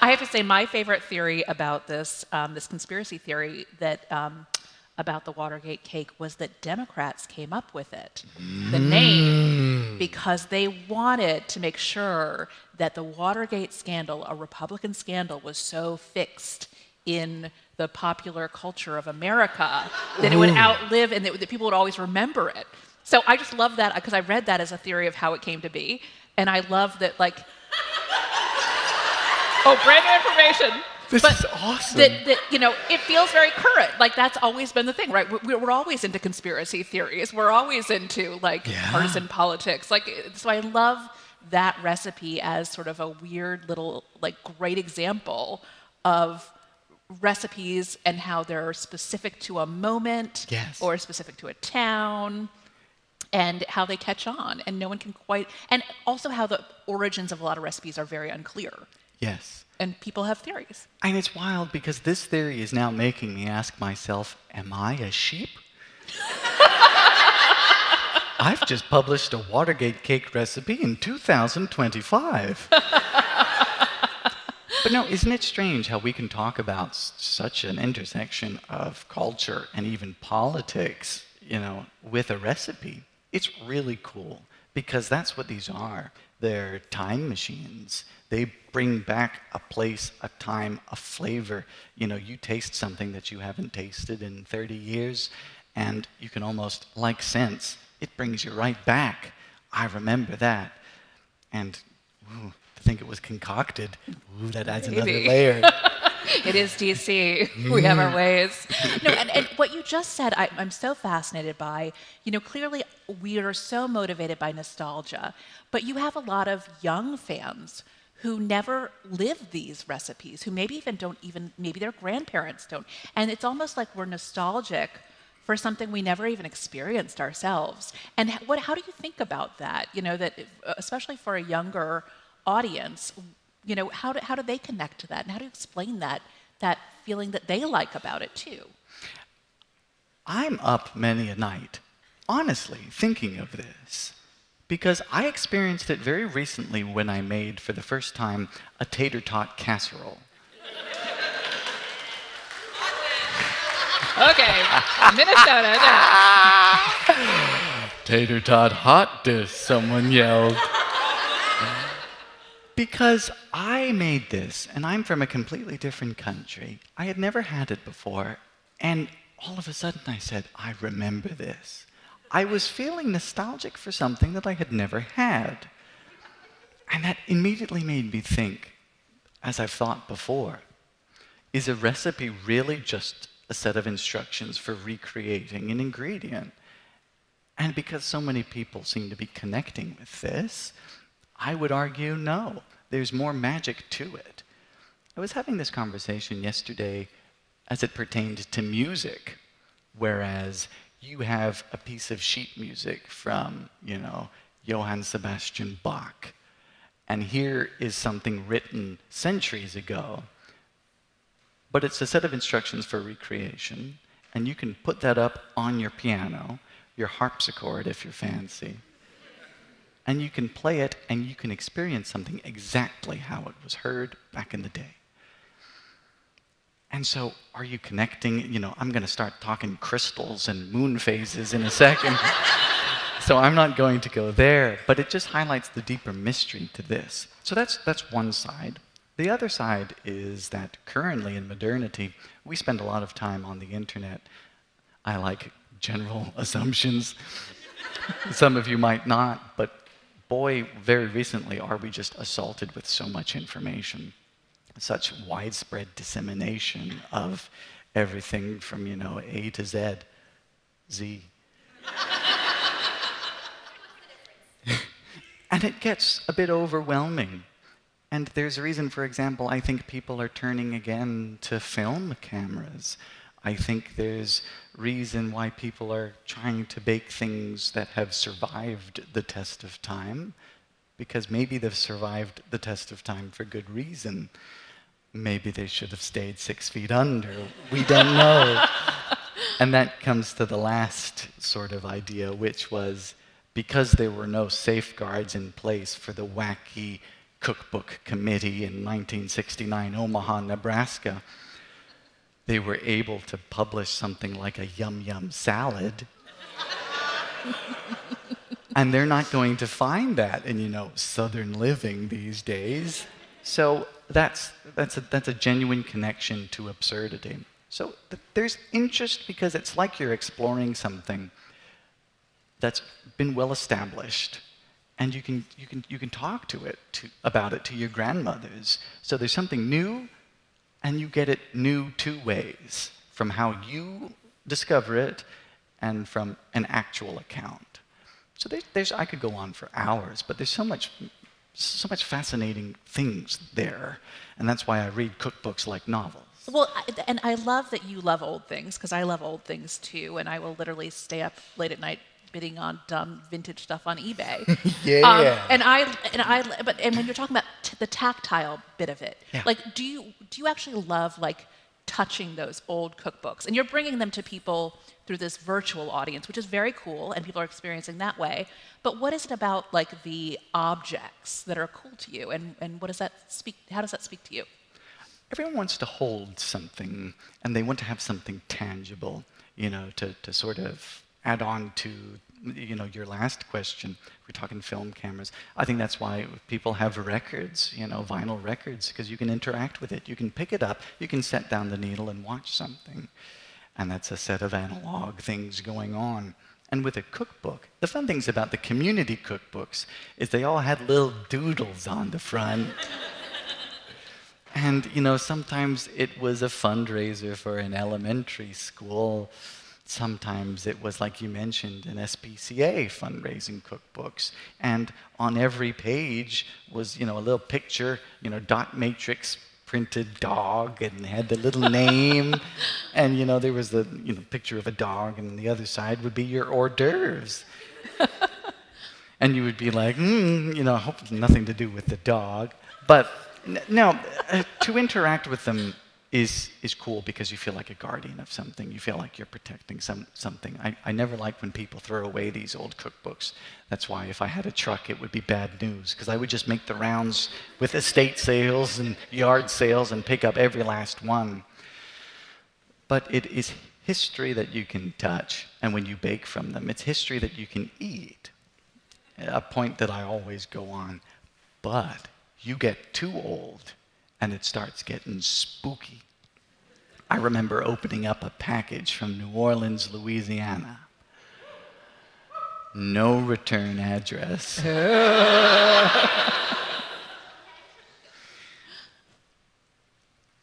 [SPEAKER 2] I have to say, my favorite theory about this, this conspiracy theory that about the Watergate cake was that Democrats came up with it, the name, because they wanted to make sure that the Watergate scandal, a Republican scandal, was so fixed in the popular culture of America that it would outlive and that people would always remember it. So I just love that because I read that as a theory of how it came to be. And I love that, like, oh, brand new information.
[SPEAKER 3] This is awesome.
[SPEAKER 2] That it feels very current. Like, that's always been the thing, right? We're always into conspiracy theories. We're always into, partisan politics. So I love that recipe as sort of a weird little, great example of recipes and how they're specific to a moment or specific to a town and how they catch on. And no one can quite... And also how the origins of a lot of recipes are very unclear.
[SPEAKER 3] Yes.
[SPEAKER 2] And people have theories.
[SPEAKER 3] And it's wild because this theory is now making me ask myself, am I a sheep? I've just published a Watergate cake recipe in 2025. But no, isn't it strange how we can talk about such an intersection of culture and even politics, with a recipe? It's really cool because that's what these are. They're time machines. They bring back a place, a time, a flavor. You taste something that you haven't tasted in 30 years, and you can almost, like scents, it brings you right back. I remember that. And to think it was concocted, that adds another layer.
[SPEAKER 2] It is DC. We have our ways. No, and what you just said, I'm so fascinated by. Clearly we are so motivated by nostalgia, but you have a lot of young fans who never lived these recipes, who maybe their grandparents don't. And it's almost like we're nostalgic for something we never even experienced ourselves. And how do you think about that? That especially for a younger audience, how do they connect to that? And how do you explain that feeling that they like about it too?
[SPEAKER 3] I'm up many a night, honestly, thinking of this. Because I experienced it very recently when I made, for the first time, a tater tot casserole.
[SPEAKER 2] Okay, Minnesota.
[SPEAKER 3] Tater tot hot dish, someone yelled. Because I made this, and I'm from a completely different country. I had never had it before, and all of a sudden I said, I remember this. I was feeling nostalgic for something that I had never had. And that immediately made me think, as I've thought before, is a recipe really just a set of instructions for recreating an ingredient? And because so many people seem to be connecting with this, I would argue no, there's more magic to it. I was having this conversation yesterday as it pertained to music, whereas you have a piece of sheet music from, Johann Sebastian Bach, and here is something written centuries ago, but it's a set of instructions for recreation, and you can put that up on your piano, your harpsichord if you're fancy, and you can play it and you can experience something exactly how it was heard back in the day. And so, are you connecting? I'm going to start talking crystals and moon phases in a second. So I'm not going to go there, but it just highlights the deeper mystery to this. So that's one side. The other side is that currently in modernity, we spend a lot of time on the internet. I like general assumptions. Some of you might not, but boy, very recently are we just assaulted with so much information. Such widespread dissemination of everything from, A to Z. Z. And it gets a bit overwhelming. And there's a reason, for example, I think people are turning again to film cameras. I think there's reason why people are trying to bake things that have survived the test of time, because maybe they've survived the test of time for good reason. Maybe they should have stayed 6 feet under. We don't know. And that comes to the last sort of idea, which was because there were no safeguards in place for the wacky cookbook committee in 1969, Omaha, Nebraska, they were able to publish something like a Yum Yum salad. And they're not going to find that in, Southern living these days. So that's a genuine connection to absurdity. So there's interest because it's like you're exploring something that's been well established, and you can talk about it to your grandmothers. So there's something new, and you get it new 2 ways, from how you discover it and from an actual account. So I could go on for hours, but there's so much fascinating things there, and that's why I read cookbooks like novels.
[SPEAKER 2] Well, and I love that you love old things, because I love old things too, and I will literally stay up late at night bidding on dumb vintage stuff on eBay.
[SPEAKER 3] Yeah.
[SPEAKER 2] And when you're talking about the tactile bit of it,
[SPEAKER 3] Yeah.
[SPEAKER 2] like, do you actually love touching those old cookbooks? And you're bringing them to people through this virtual audience, which is very cool, and people are experiencing that way. But what is it about the objects that are cool to you, and what does that speak? How does that speak to you?
[SPEAKER 3] Everyone wants to hold something, and they want to have something tangible, to sort of add on to, your last question. We're talking film cameras. I think that's why people have records, vinyl records, because you can interact with it. You can pick it up, you can set down the needle and watch something. And that's a set of analog things going on. And with a cookbook, the fun things about the community cookbooks is they all had little doodles on the front. And, sometimes it was a fundraiser for an elementary school. Sometimes it was, like you mentioned, an SPCA fundraising cookbooks. And on every page was, a little picture, dot matrix printed dog, and had the little name. And, there was the, picture of a dog, and the other side would be your hors d'oeuvres. And you would be like, I hope it's nothing to do with the dog. But no, to interact with them is cool because you feel like a guardian of something. You feel like you're protecting something. I never like when people throw away these old cookbooks. That's why if I had a truck, it would be bad news, because I would just make the rounds with estate sales and yard sales and pick up every last one. But it is history that you can touch, and when you bake from them, it's history that you can eat. A point that I always go on. But you get too old, and it starts getting spooky. I remember opening up a package from New Orleans, Louisiana. No return address.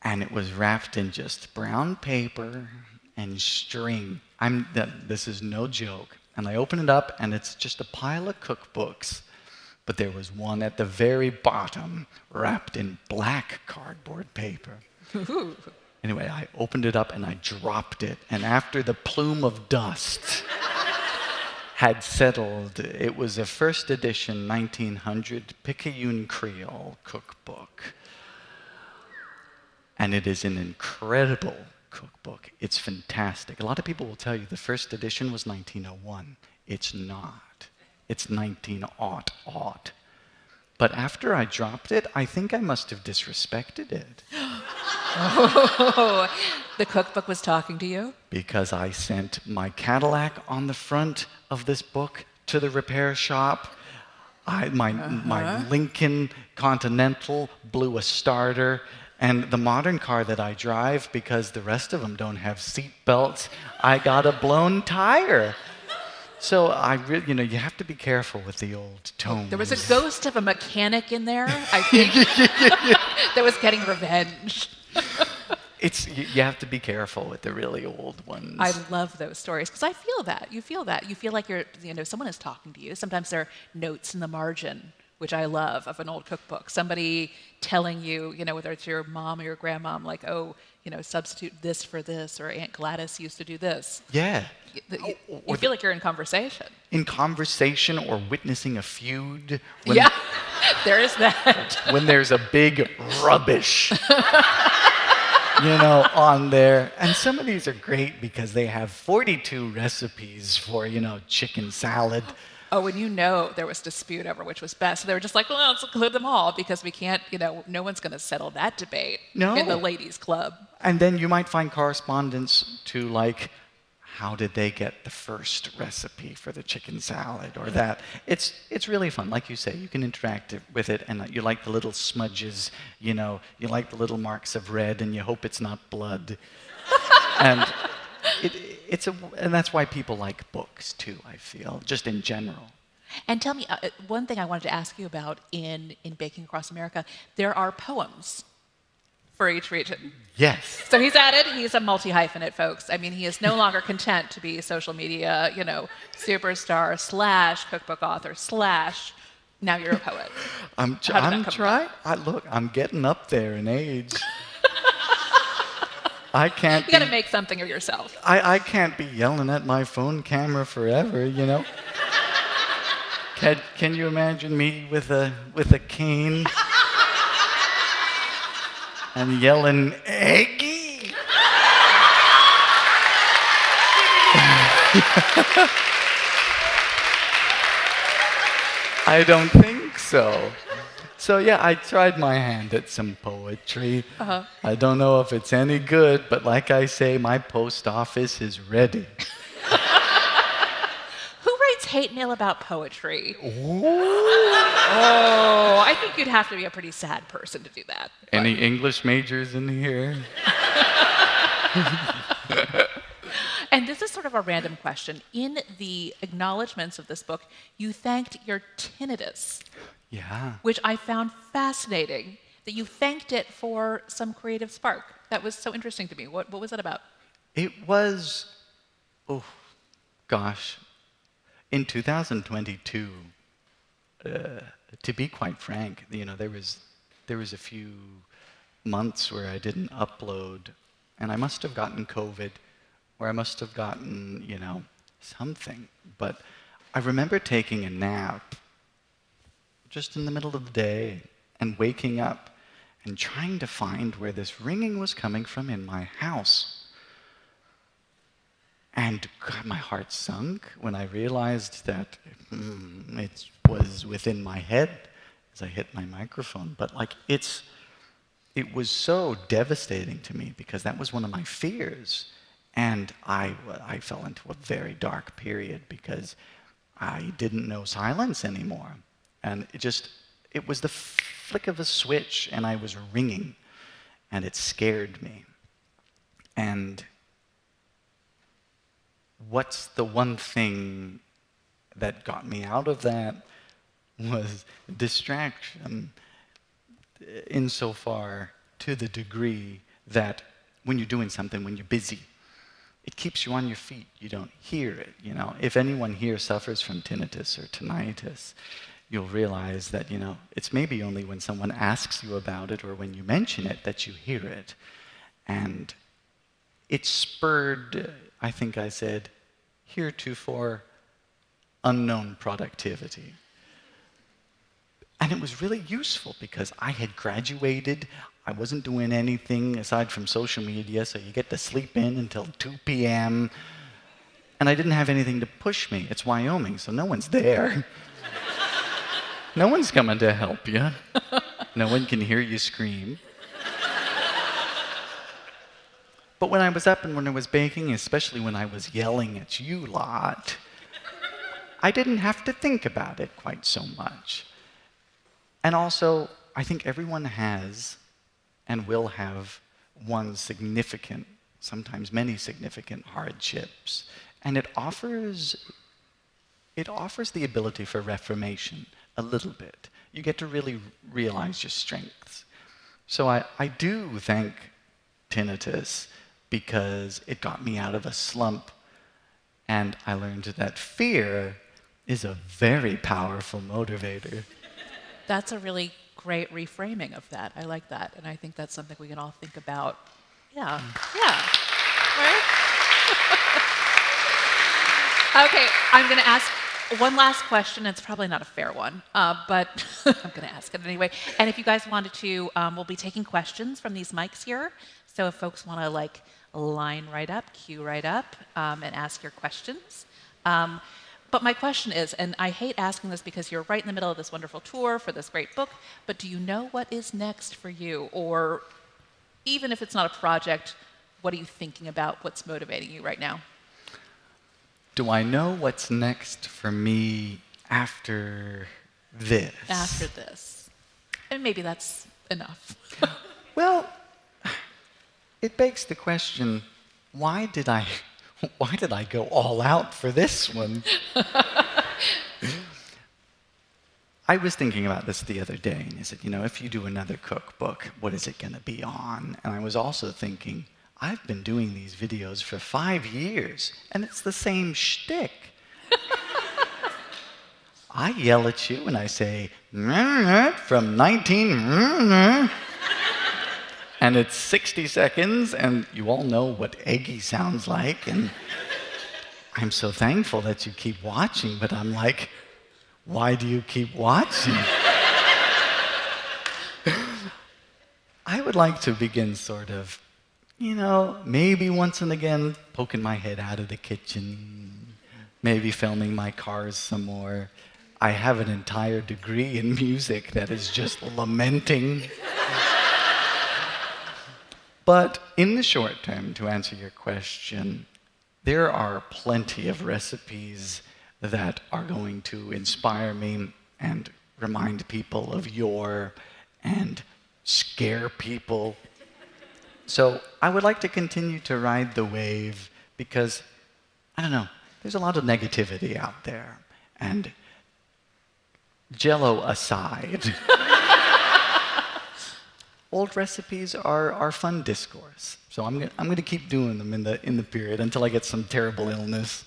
[SPEAKER 3] And it was wrapped in just brown paper and string. This is no joke. And I open it up, and it's just a pile of cookbooks but there was one at the very bottom wrapped in black cardboard paper.
[SPEAKER 2] Ooh.
[SPEAKER 3] Anyway, I opened it up and I dropped it. And after the plume of dust had settled, it was a first edition 1900 Picayune Creole cookbook. And it is an incredible cookbook. It's fantastic. A lot of people will tell you the first edition was 1901. It's not. It's 1900. But after I dropped it, I think I must have disrespected it.
[SPEAKER 2] Oh, the cookbook was talking to you?
[SPEAKER 3] Because I sent my Cadillac on the front of this book to the repair shop. My Lincoln Continental blew a starter. And the modern car that I drive, because the rest of them don't have seat belts, I got a blown tire. So you have to be careful with the old tones.
[SPEAKER 2] There was a ghost of a mechanic in there, I think, that was getting revenge.
[SPEAKER 3] You have to be careful with the really old ones.
[SPEAKER 2] I love those stories because I feel that. You feel that. You feel like someone is talking to you. Sometimes there are notes in the margin, which I love, of an old cookbook. Somebody telling you, whether it's your mom or your grandmom, like, oh, substitute this for this, or Aunt Gladys used to do this.
[SPEAKER 3] Yeah.
[SPEAKER 2] You feel like you're in conversation.
[SPEAKER 3] In conversation or witnessing a feud.
[SPEAKER 2] Yeah, there is that.
[SPEAKER 3] When there's a big rubbish, on there. And some of these are great because they have 42 recipes for, chicken salad.
[SPEAKER 2] Oh, and there was dispute over which was best. So they were just like, well, let's include them all because we can't, no one's going to settle that debate in the ladies' club.
[SPEAKER 3] And then you might find correspondence to, like, how did they get the first recipe for the chicken salad or that. It's really fun. Like you say, you can interact with it, and you like the little smudges, you like the little marks of red, and you hope it's not blood. And and that's why people like books too, I feel, just in general.
[SPEAKER 2] And tell me, one thing I wanted to ask you about in Baking Across America, there are poems for each region.
[SPEAKER 3] Yes.
[SPEAKER 2] So he's a multi-hyphenate, folks. I mean, he is no longer content to be social media, superstar / cookbook author / now you're a poet.
[SPEAKER 3] I'm trying. Look, I'm getting up there in age. I can't.
[SPEAKER 2] You got to make something of yourself.
[SPEAKER 3] I can't be yelling at my phone camera forever, Can you imagine me with a cane and yelling, "Eggy"? I don't think so. So yeah, I tried my hand at some poetry.
[SPEAKER 2] Uh-huh.
[SPEAKER 3] I don't know if it's any good, but like I say, my post office is ready.
[SPEAKER 2] Who writes hate mail about poetry?
[SPEAKER 3] Ooh.
[SPEAKER 2] Oh, I think you'd have to be a pretty sad person to do that.
[SPEAKER 3] Any English majors in here?
[SPEAKER 2] And this is sort of a random question. In the acknowledgments of this book, you thanked your tinnitus.
[SPEAKER 3] Yeah.
[SPEAKER 2] Which I found fascinating, that you thanked it for some creative spark. That was so interesting to me. What was that about?
[SPEAKER 3] It was, in 2022, to be quite frank, there was a few months where I didn't upload, and I must have gotten COVID, or I must have gotten, something. But I remember taking a nap just in the middle of the day and waking up and trying to find where this ringing was coming from in my house. And God, my heart sunk when I realized that it was within my head as I hit my microphone. But it was so devastating to me because that was one of my fears. And I fell into a very dark period because I didn't know silence anymore. And it was the flick of a switch, and I was ringing, and it scared me. And what's the one thing that got me out of that was distraction, insofar to the degree that when you're doing something, when you're busy, it keeps you on your feet. You don't hear it, If anyone here suffers from tinnitus or tinnitus, you'll realize that, it's maybe only when someone asks you about it or when you mention it that you hear it. And it spurred, I think I said, heretofore unknown productivity. And it was really useful because I had graduated. I wasn't doing anything aside from social media, so you get to sleep in until 2 p.m. And I didn't have anything to push me. It's Wyoming, so no one's there. No one's coming to help you. No one can hear you scream. But when I was up and when I was baking, especially when I was yelling at you lot, I didn't have to think about it quite so much. And also, I think everyone has and will have one significant, sometimes many significant hardships. And it offers the ability for reformation a little bit. You get to really realize your strengths. So I do thank tinnitus because it got me out of a slump, and I learned that fear is a very powerful motivator.
[SPEAKER 2] That's a really great reframing of that. I like that. And I think that's something we can all think about. Yeah. Yeah. Right? Okay, I'm going to ask one last question. It's probably not a fair one, but I'm going to ask it anyway. And if you guys wanted to, we'll be taking questions from these mics here. So if folks want to line right up, queue right up, and ask your questions. But my question is, and I hate asking this because you're right in the middle of this wonderful tour for this great book, but do you know what is next for you? Or even if it's not a project, what are you thinking about? What's motivating you right now?
[SPEAKER 3] Do I know what's next for me after this?
[SPEAKER 2] After this. And maybe that's enough.
[SPEAKER 3] Well, it begs the question, why did I go all out for this one? I was thinking about this the other day, and I said, if you do another cookbook, what is it going to be on? And I was also thinking, I've been doing these videos for 5 years, and it's the same shtick. I yell at you and I say, from 19... And it's 60 seconds, and you all know what eggy sounds like, and I'm so thankful that you keep watching, but I'm like, why do you keep watching? I would like to begin sort of, maybe once and again poking my head out of the kitchen, maybe filming my cars some more. I have an entire degree in music that is just lamenting. But in the short term, to answer your question, there are plenty of recipes that are going to inspire me and remind people of yore and scare people. So I would like to continue to ride the wave because, I don't know, there's a lot of negativity out there. And Jell-O aside, old recipes are fun discourse. So I'm going to keep doing them in the period until I get some terrible illness.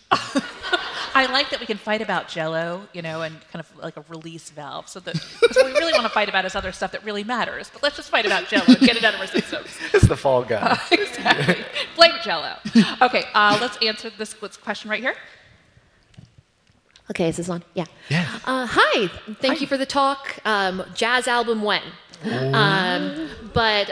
[SPEAKER 2] I like that we can fight about Jell-O, and kind of like a release valve. So that what we really want to fight about is other stuff that really matters. But let's just fight about Jell-O and get it out of our systems.
[SPEAKER 3] It's the fall guy.
[SPEAKER 2] Exactly. Blame Jell-O. Okay, let's answer this question right here.
[SPEAKER 4] Okay, is this on? Yeah.
[SPEAKER 3] Yeah.
[SPEAKER 4] Hi. Thank you for the talk. Jazz album when? But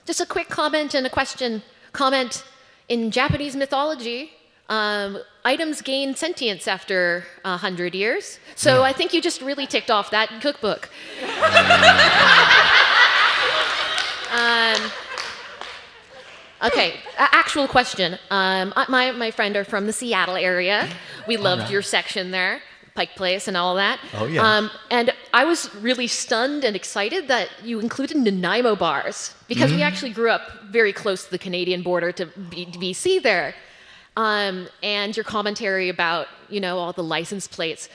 [SPEAKER 4] just a quick comment and a question. Comment, in Japanese mythology, items gain sentience after 100 years. So I think you just really ticked off that cookbook. Okay, actual question. My friend are from the Seattle area. We loved your section there, Pike Place and all that.
[SPEAKER 3] Oh, yeah.
[SPEAKER 4] And I was really stunned and excited that you included Nanaimo bars, because we actually grew up very close to the Canadian border to BC there. And your commentary about, all the license plates.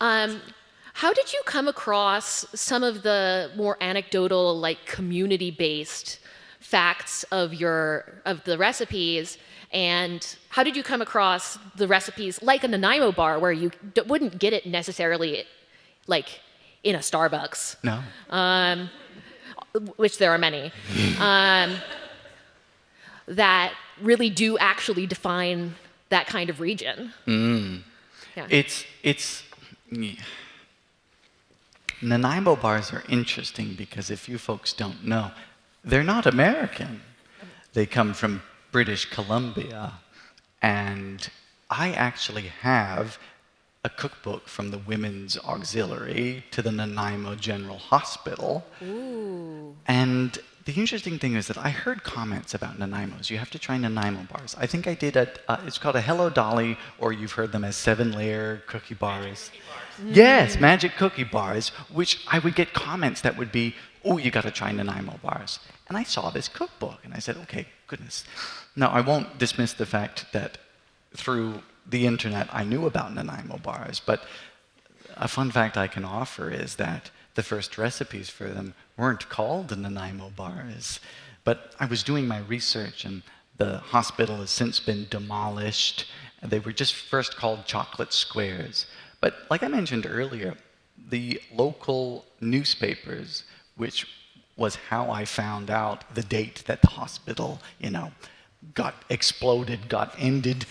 [SPEAKER 4] How did you come across some of the more anecdotal, community-based facts of the recipes, and how did you come across the recipes like a Nanaimo bar where you wouldn't get it necessarily like in a Starbucks,
[SPEAKER 3] No.
[SPEAKER 4] which there are many, that really do actually define that kind of region. Yeah.
[SPEAKER 3] Nanaimo bars are interesting because if you folks don't know, they're not American. They come from British Columbia. And I actually have a cookbook from the Women's Auxiliary to the Nanaimo General Hospital.
[SPEAKER 4] Ooh.
[SPEAKER 3] And the interesting thing is that I heard comments about Nanaimos. You have to try Nanaimo bars. I think I did it's called a Hello Dolly, or you've heard them as 7-layer cookie bars. Yes, magic cookie bars, which I would get comments that would be, oh, you got to try Nanaimo bars. And I saw this cookbook, and I said, okay, goodness. Now, I won't dismiss the fact that through the internet I knew about Nanaimo bars, but a fun fact I can offer is that the first recipes for them weren't called Nanaimo bars. But I was doing my research, and the hospital has since been demolished. And they were just first called chocolate squares. But like I mentioned earlier, the local newspapers, which was how I found out the date that the hospital, got exploded, got ended.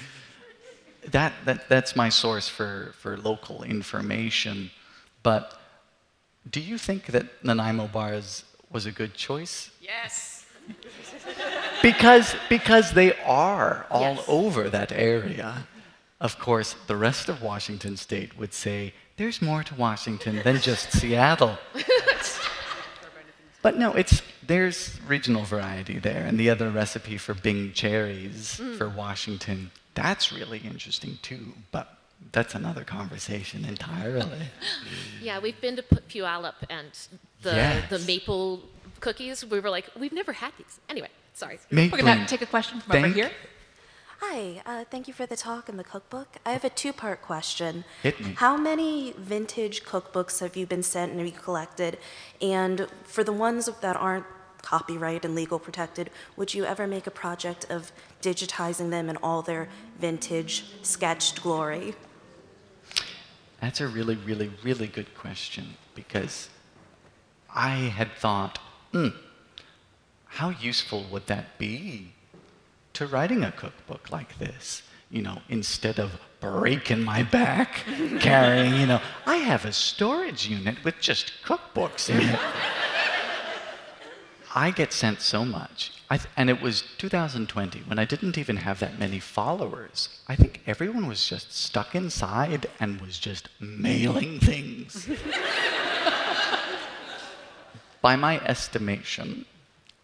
[SPEAKER 3] That's my source for local information. But do you think that Nanaimo bars was a good choice?
[SPEAKER 2] Yes.
[SPEAKER 3] Because they are all
[SPEAKER 4] Yes.
[SPEAKER 3] over that area. Of course, the rest of Washington State would say, there's more to Washington than just Seattle. But no, there's regional variety there. And the other recipe for Bing cherries for Washington, that's really interesting too. But that's another conversation entirely.
[SPEAKER 4] Yeah, we've been to Puyallup, and
[SPEAKER 3] Yes.
[SPEAKER 4] the maple cookies, we were like, we've never had these. Anyway, sorry.
[SPEAKER 2] We're going to take a question from over here.
[SPEAKER 5] Hi, thank you for the talk and the cookbook. I have a two-part question.
[SPEAKER 3] Hit me.
[SPEAKER 5] How many vintage cookbooks have you been sent and collected? And for the ones that aren't copyright and legal protected, would you ever make a project of digitizing them in all their vintage sketched glory?
[SPEAKER 3] That's a really, really, really good question, because I had thought, how useful would that be to writing a cookbook like this? Instead of breaking my back carrying, I have a storage unit with just cookbooks in it. I get sent so much. And it was 2020, when I didn't even have that many followers. I think everyone was just stuck inside and was just mailing things. By my estimation,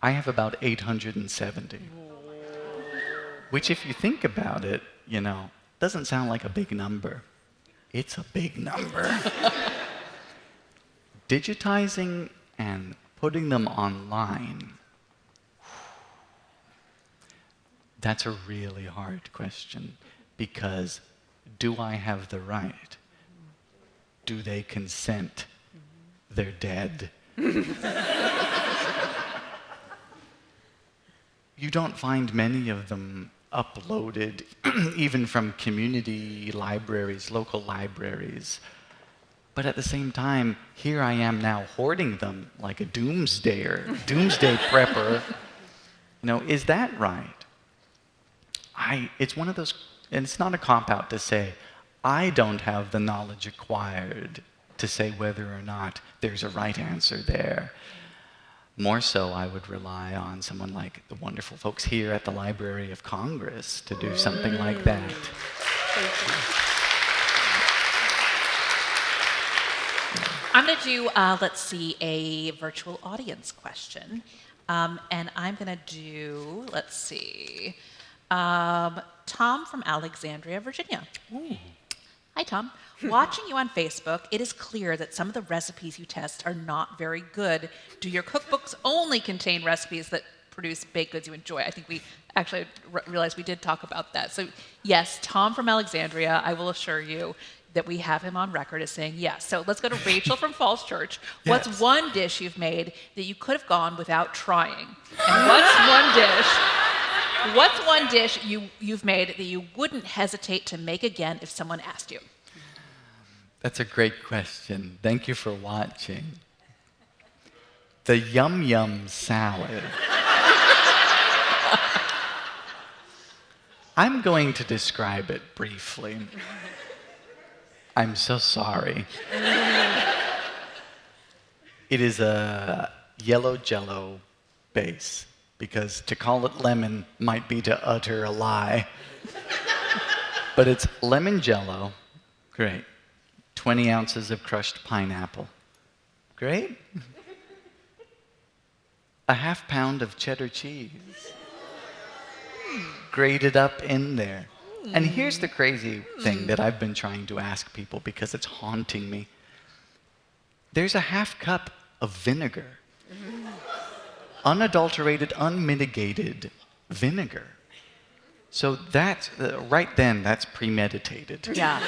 [SPEAKER 3] I have about 870. Which, if you think about it, doesn't sound like a big number. It's a big number. Digitizing and putting them online, that's a really hard question, because do I have the right? Do they consent? They're dead. You don't find many of them uploaded, even from community libraries, local libraries. But at the same time, here I am now hoarding them like a doomsday prepper. Is that right? It's one of those, and it's not a cop-out to say, I don't have the knowledge acquired to say whether or not there's a right answer there. More so, I would rely on someone like the wonderful folks here at the Library of Congress to do something like that.
[SPEAKER 2] I'm going to do, let's see, a virtual audience question. And I'm going to do, let's see, Tom from Alexandria, Virginia.
[SPEAKER 3] Ooh.
[SPEAKER 2] Hi, Tom. Watching you on Facebook, it is clear that some of the recipes you test are not very good. Do your cookbooks only contain recipes that produce baked goods you enjoy? I think we actually realized we did talk about that. So yes, Tom from Alexandria, I will assure you that we have him on record as saying yes. So let's go to Rachel from Falls Church.
[SPEAKER 3] Yes.
[SPEAKER 2] What's one dish you've made that you could have gone without trying? And what's one dish you've made that you wouldn't hesitate to make again if someone asked you?
[SPEAKER 3] That's a great question. Thank you for watching. The Yum Yum salad. I'm going to describe it briefly. I'm so sorry. It is a yellow Jell-O base, because to call it lemon might be to utter a lie. But it's lemon Jell-O, great. 20 ounces of crushed pineapple, great. A half pound of cheddar cheese, grated up in there. And here's the crazy thing that I've been trying to ask people because it's haunting me. There's a half cup of vinegar. Unadulterated, unmitigated vinegar. So that's, right then, that's premeditated.
[SPEAKER 2] Yeah.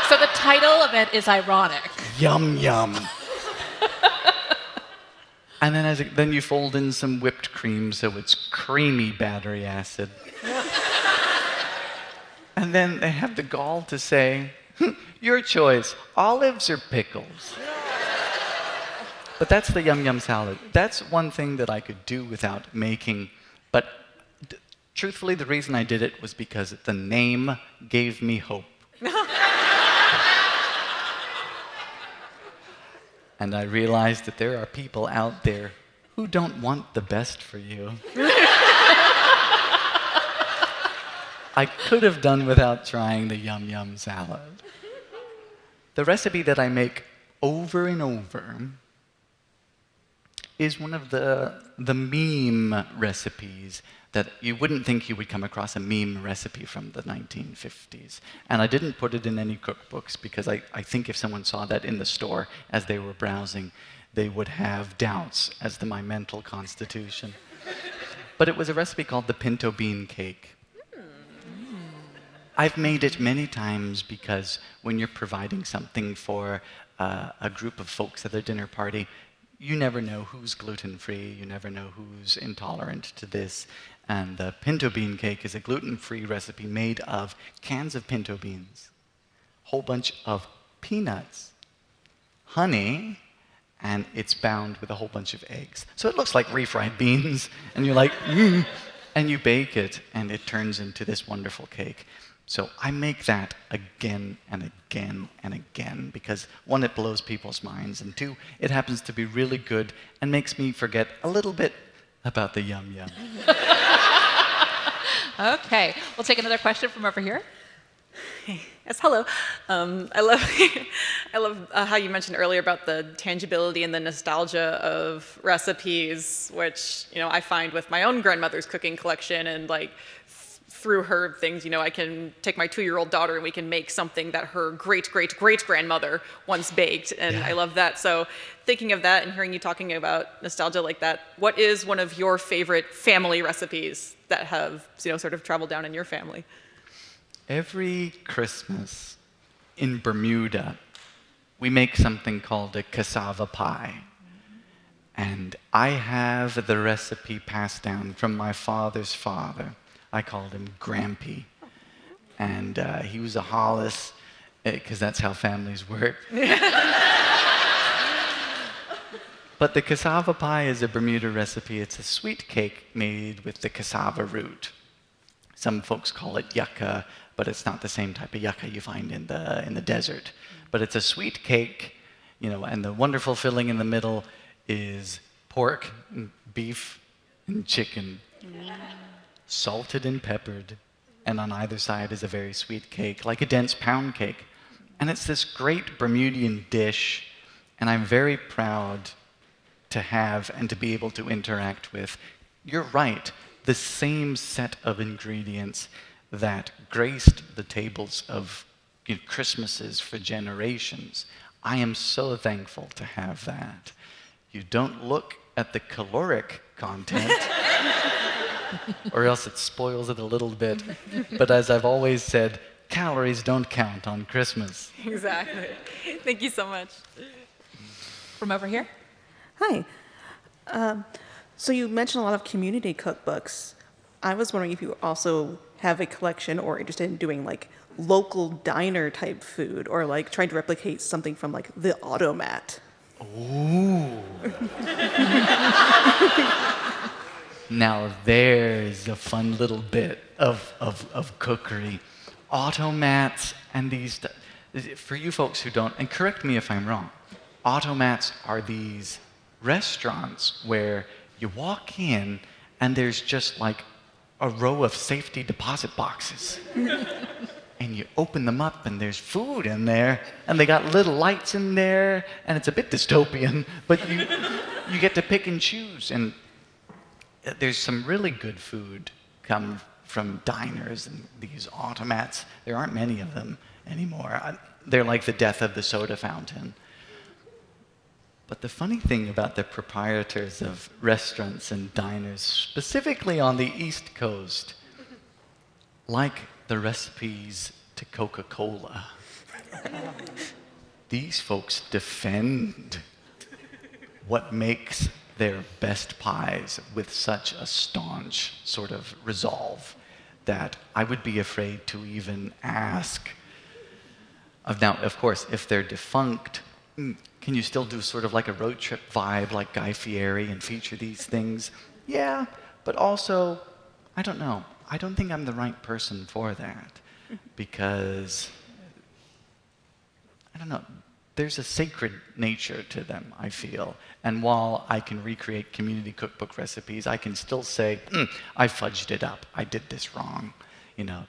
[SPEAKER 2] So the title of it is ironic.
[SPEAKER 3] Yum, yum. And then, then you fold in some whipped cream so it's creamy battery acid. And then they have the gall to say, your choice, olives or pickles? But that's the Yum Yum salad. That's one thing that I could do without making. But truthfully, the reason I did it was because the name gave me hope. And I realized that there are people out there who don't want the best for you. I could have done without trying the Yum Yum salad. The recipe that I make over and over is one of the meme recipes that you wouldn't think you would come across a meme recipe from the 1950s. And I didn't put it in any cookbooks because I think if someone saw that in the store as they were browsing, they would have doubts as to my mental constitution. But it was a recipe called the pinto bean cake. I've made it many times because when you're providing something for a group of folks at a dinner party, you never know who's gluten-free, you never know who's intolerant to this. And the pinto bean cake is a gluten-free recipe made of cans of pinto beans, whole bunch of peanuts, honey, and it's bound with a whole bunch of eggs. So it looks like refried beans, and you're like, and you bake it, and it turns into this wonderful cake. So I make that again and again and again because, one, it blows people's minds, and two, it happens to be really good and makes me forget a little bit about the Yum Yum.
[SPEAKER 2] Okay, we'll take another question from over here.
[SPEAKER 6] Yes, hello. I love how you mentioned earlier about the tangibility and the nostalgia of recipes, which I find with my own grandmother's cooking collection, and through her things, I can take my 2-year-old daughter and we can make something that her great-great-great-grandmother once baked, and yeah. I love that. So thinking of that and hearing you talking about nostalgia like that, what is one of your favorite family recipes that have, sort of traveled down in your family?
[SPEAKER 3] Every Christmas in Bermuda, we make something called a cassava pie. And I have the recipe passed down from my father's father. I called him Grampy. And he was a Hollis, because that's how families work. But the cassava pie is a Bermuda recipe. It's a sweet cake made with the cassava root. Some folks call it yucca, but it's not the same type of yucca you find in the desert. But it's a sweet cake, and the wonderful filling in the middle is pork, and beef, and chicken. Salted and peppered, and on either side is a very sweet cake, like a dense pound cake. And it's this great Bermudian dish, and I'm very proud to have and to be able to interact with, you're right, the same set of ingredients that graced the tables of Christmases for generations. I am so thankful to have that. You don't look at the caloric content, or else it spoils it a little bit. But as I've always said, calories don't count on Christmas.
[SPEAKER 6] Exactly. Thank you so much.
[SPEAKER 2] From over here.
[SPEAKER 7] Hi. So you mentioned a lot of community cookbooks. I was wondering if you also have a collection or interested in doing like local diner type food or like trying to replicate something from like the automat?
[SPEAKER 3] Ooh. Now there's a fun little bit of cookery. Automats and these, for you folks who don't, and correct me if I'm wrong, automats are these restaurants where you walk in and there's just like a row of safety deposit boxes. And you open them up and there's food in there and they got little lights in there and it's a bit dystopian, but you get to pick and choose. And there's some really good food come from diners and these automats. There aren't many of them anymore. They're like the death of the soda fountain. But the funny thing about the proprietors of restaurants and diners, specifically on the East Coast, like the recipes to Coca-Cola, these folks defend what makes their best pies with such a staunch sort of resolve that I would be afraid to even ask. Now, of course, if they're defunct, can you still do sort of like a road trip vibe like Guy Fieri and feature these things? Yeah, but also, I don't know. I don't think I'm the right person for that because, I don't know, there's a sacred nature to them, I feel. And while I can recreate community cookbook recipes, I can still say, I fudged it up. I did this wrong. You know,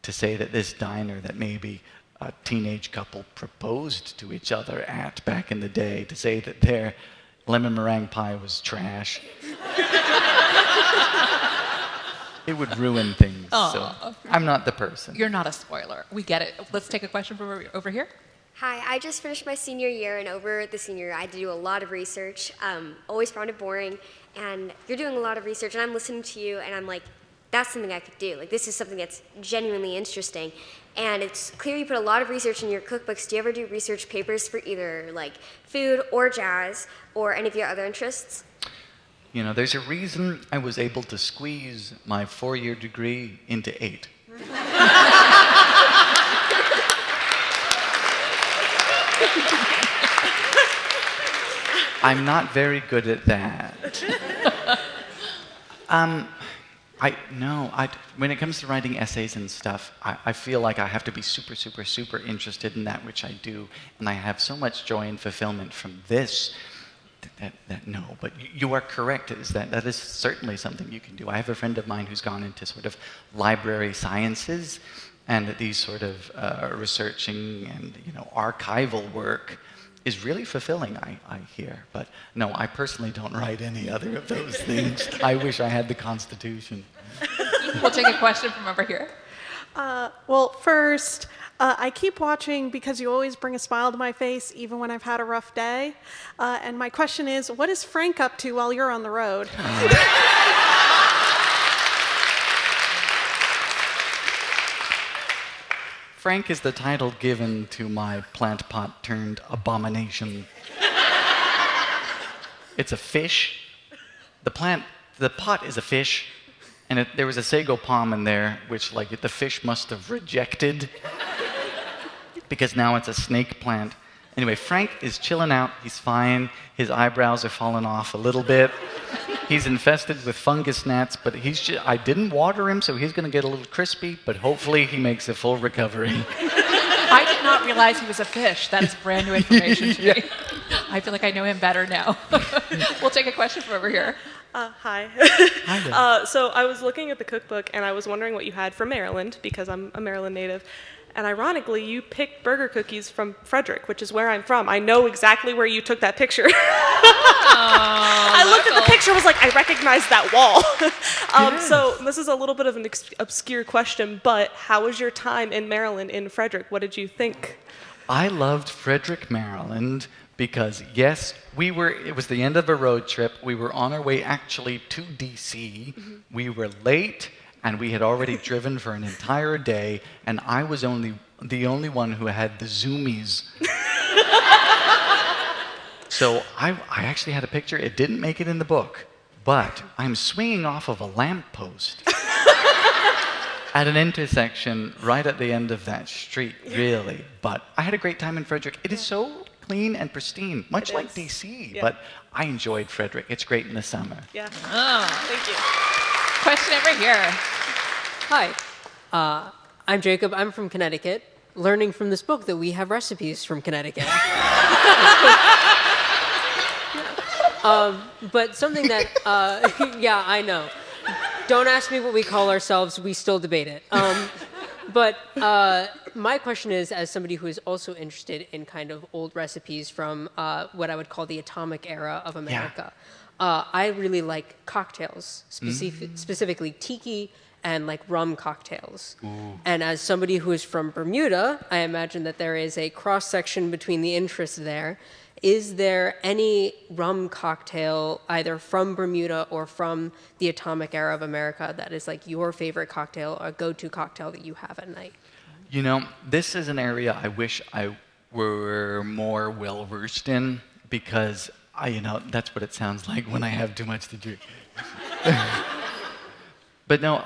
[SPEAKER 3] to say that this diner that maybe a teenage couple proposed to each other at back in the day, to say that their lemon meringue pie was trash. It would ruin things. So I'm not the person.
[SPEAKER 2] You're not a spoiler. We get it. Let's take a question from over here.
[SPEAKER 8] Hi, I just finished my senior year, and over the senior year, I had to do a lot of research. Always found it boring, and you're doing a lot of research, and I'm listening to you, and I'm like, that's something I could do. Like, this is something that's genuinely interesting. And it's clear you put a lot of research in your cookbooks. Do you ever do research papers for either, like, food or jazz or any of your other interests?
[SPEAKER 3] You know, there's a reason I was able to squeeze my 4-year degree into 8. I'm not very good at that. When it comes to writing essays and stuff, I feel like I have to be super, super, super interested in that which I do, and I have so much joy and fulfillment from this that no. But you are correct, that is certainly something you can do. I have a friend of mine who's gone into sort of library sciences, and these sort of researching and archival work is really fulfilling, I hear. But no, I personally don't write any other of those things. I wish I had the Constitution.
[SPEAKER 2] We'll take a question from over here.
[SPEAKER 9] Well, first, I keep watching because you always bring a smile to my face, even when I've had a rough day. And my question is, what is Frank up to while you're on the road?
[SPEAKER 3] Frank is the title given to my plant pot turned abomination. It's a fish. The pot is a fish, and there was a sago palm in there, which the fish must have rejected, because now it's a snake plant. Anyway, Frank is chilling out. He's fine. His eyebrows are falling off a little bit. He's infested with fungus gnats, but I didn't water him, so he's going to get a little crispy, but hopefully he makes a full recovery.
[SPEAKER 2] I did not realize he was a fish. That is brand new information to me. I feel like I know him better now. We'll take a question from over here.
[SPEAKER 10] Hi.
[SPEAKER 3] Hi there.
[SPEAKER 10] So I was looking at the cookbook, and I was wondering what you had for Maryland, because I'm a Maryland native. And ironically, you picked burger cookies from Frederick, which is where I'm from. I know exactly where you took that picture. I looked at the picture, was like, I recognize that wall.
[SPEAKER 3] Yes.
[SPEAKER 10] So this is a little bit of an obscure question, but how was your time in Maryland, in Frederick? What did you think?
[SPEAKER 3] I loved Frederick, Maryland, because yes, it was the end of a road trip. We were on our way actually to DC. Mm-hmm. We were late, and we had already driven for an entire day, and I was the only one who had the zoomies. So I actually had a picture. It didn't make it in the book, but I'm swinging off of a lamppost. at an intersection right at the end of that street, really. But I had a great time in Frederick. It is so clean and pristine, much like DC. But I enjoyed Frederick. It's great in the summer.
[SPEAKER 10] Yeah.
[SPEAKER 2] Oh.
[SPEAKER 10] Thank you.
[SPEAKER 2] Question over here.
[SPEAKER 11] Hi, I'm Jacob. I'm from Connecticut. Learning from this book that we have recipes from Connecticut. But something that, yeah, I know. Don't ask me what we call ourselves. We still debate it. But my question is, as somebody who is also interested in kind of old recipes from what I would call the atomic era of America, I really like cocktails, specifically tiki and like rum cocktails. Ooh. And as somebody who is from Bermuda, I imagine that there is a cross-section between the interests there. Is there any rum cocktail, either from Bermuda or from the atomic era of America, that is like your favorite cocktail or go-to cocktail that you have at night?
[SPEAKER 3] You know, this is an area I wish I were more well-versed in, because that's what it sounds like when I have too much to drink. But no,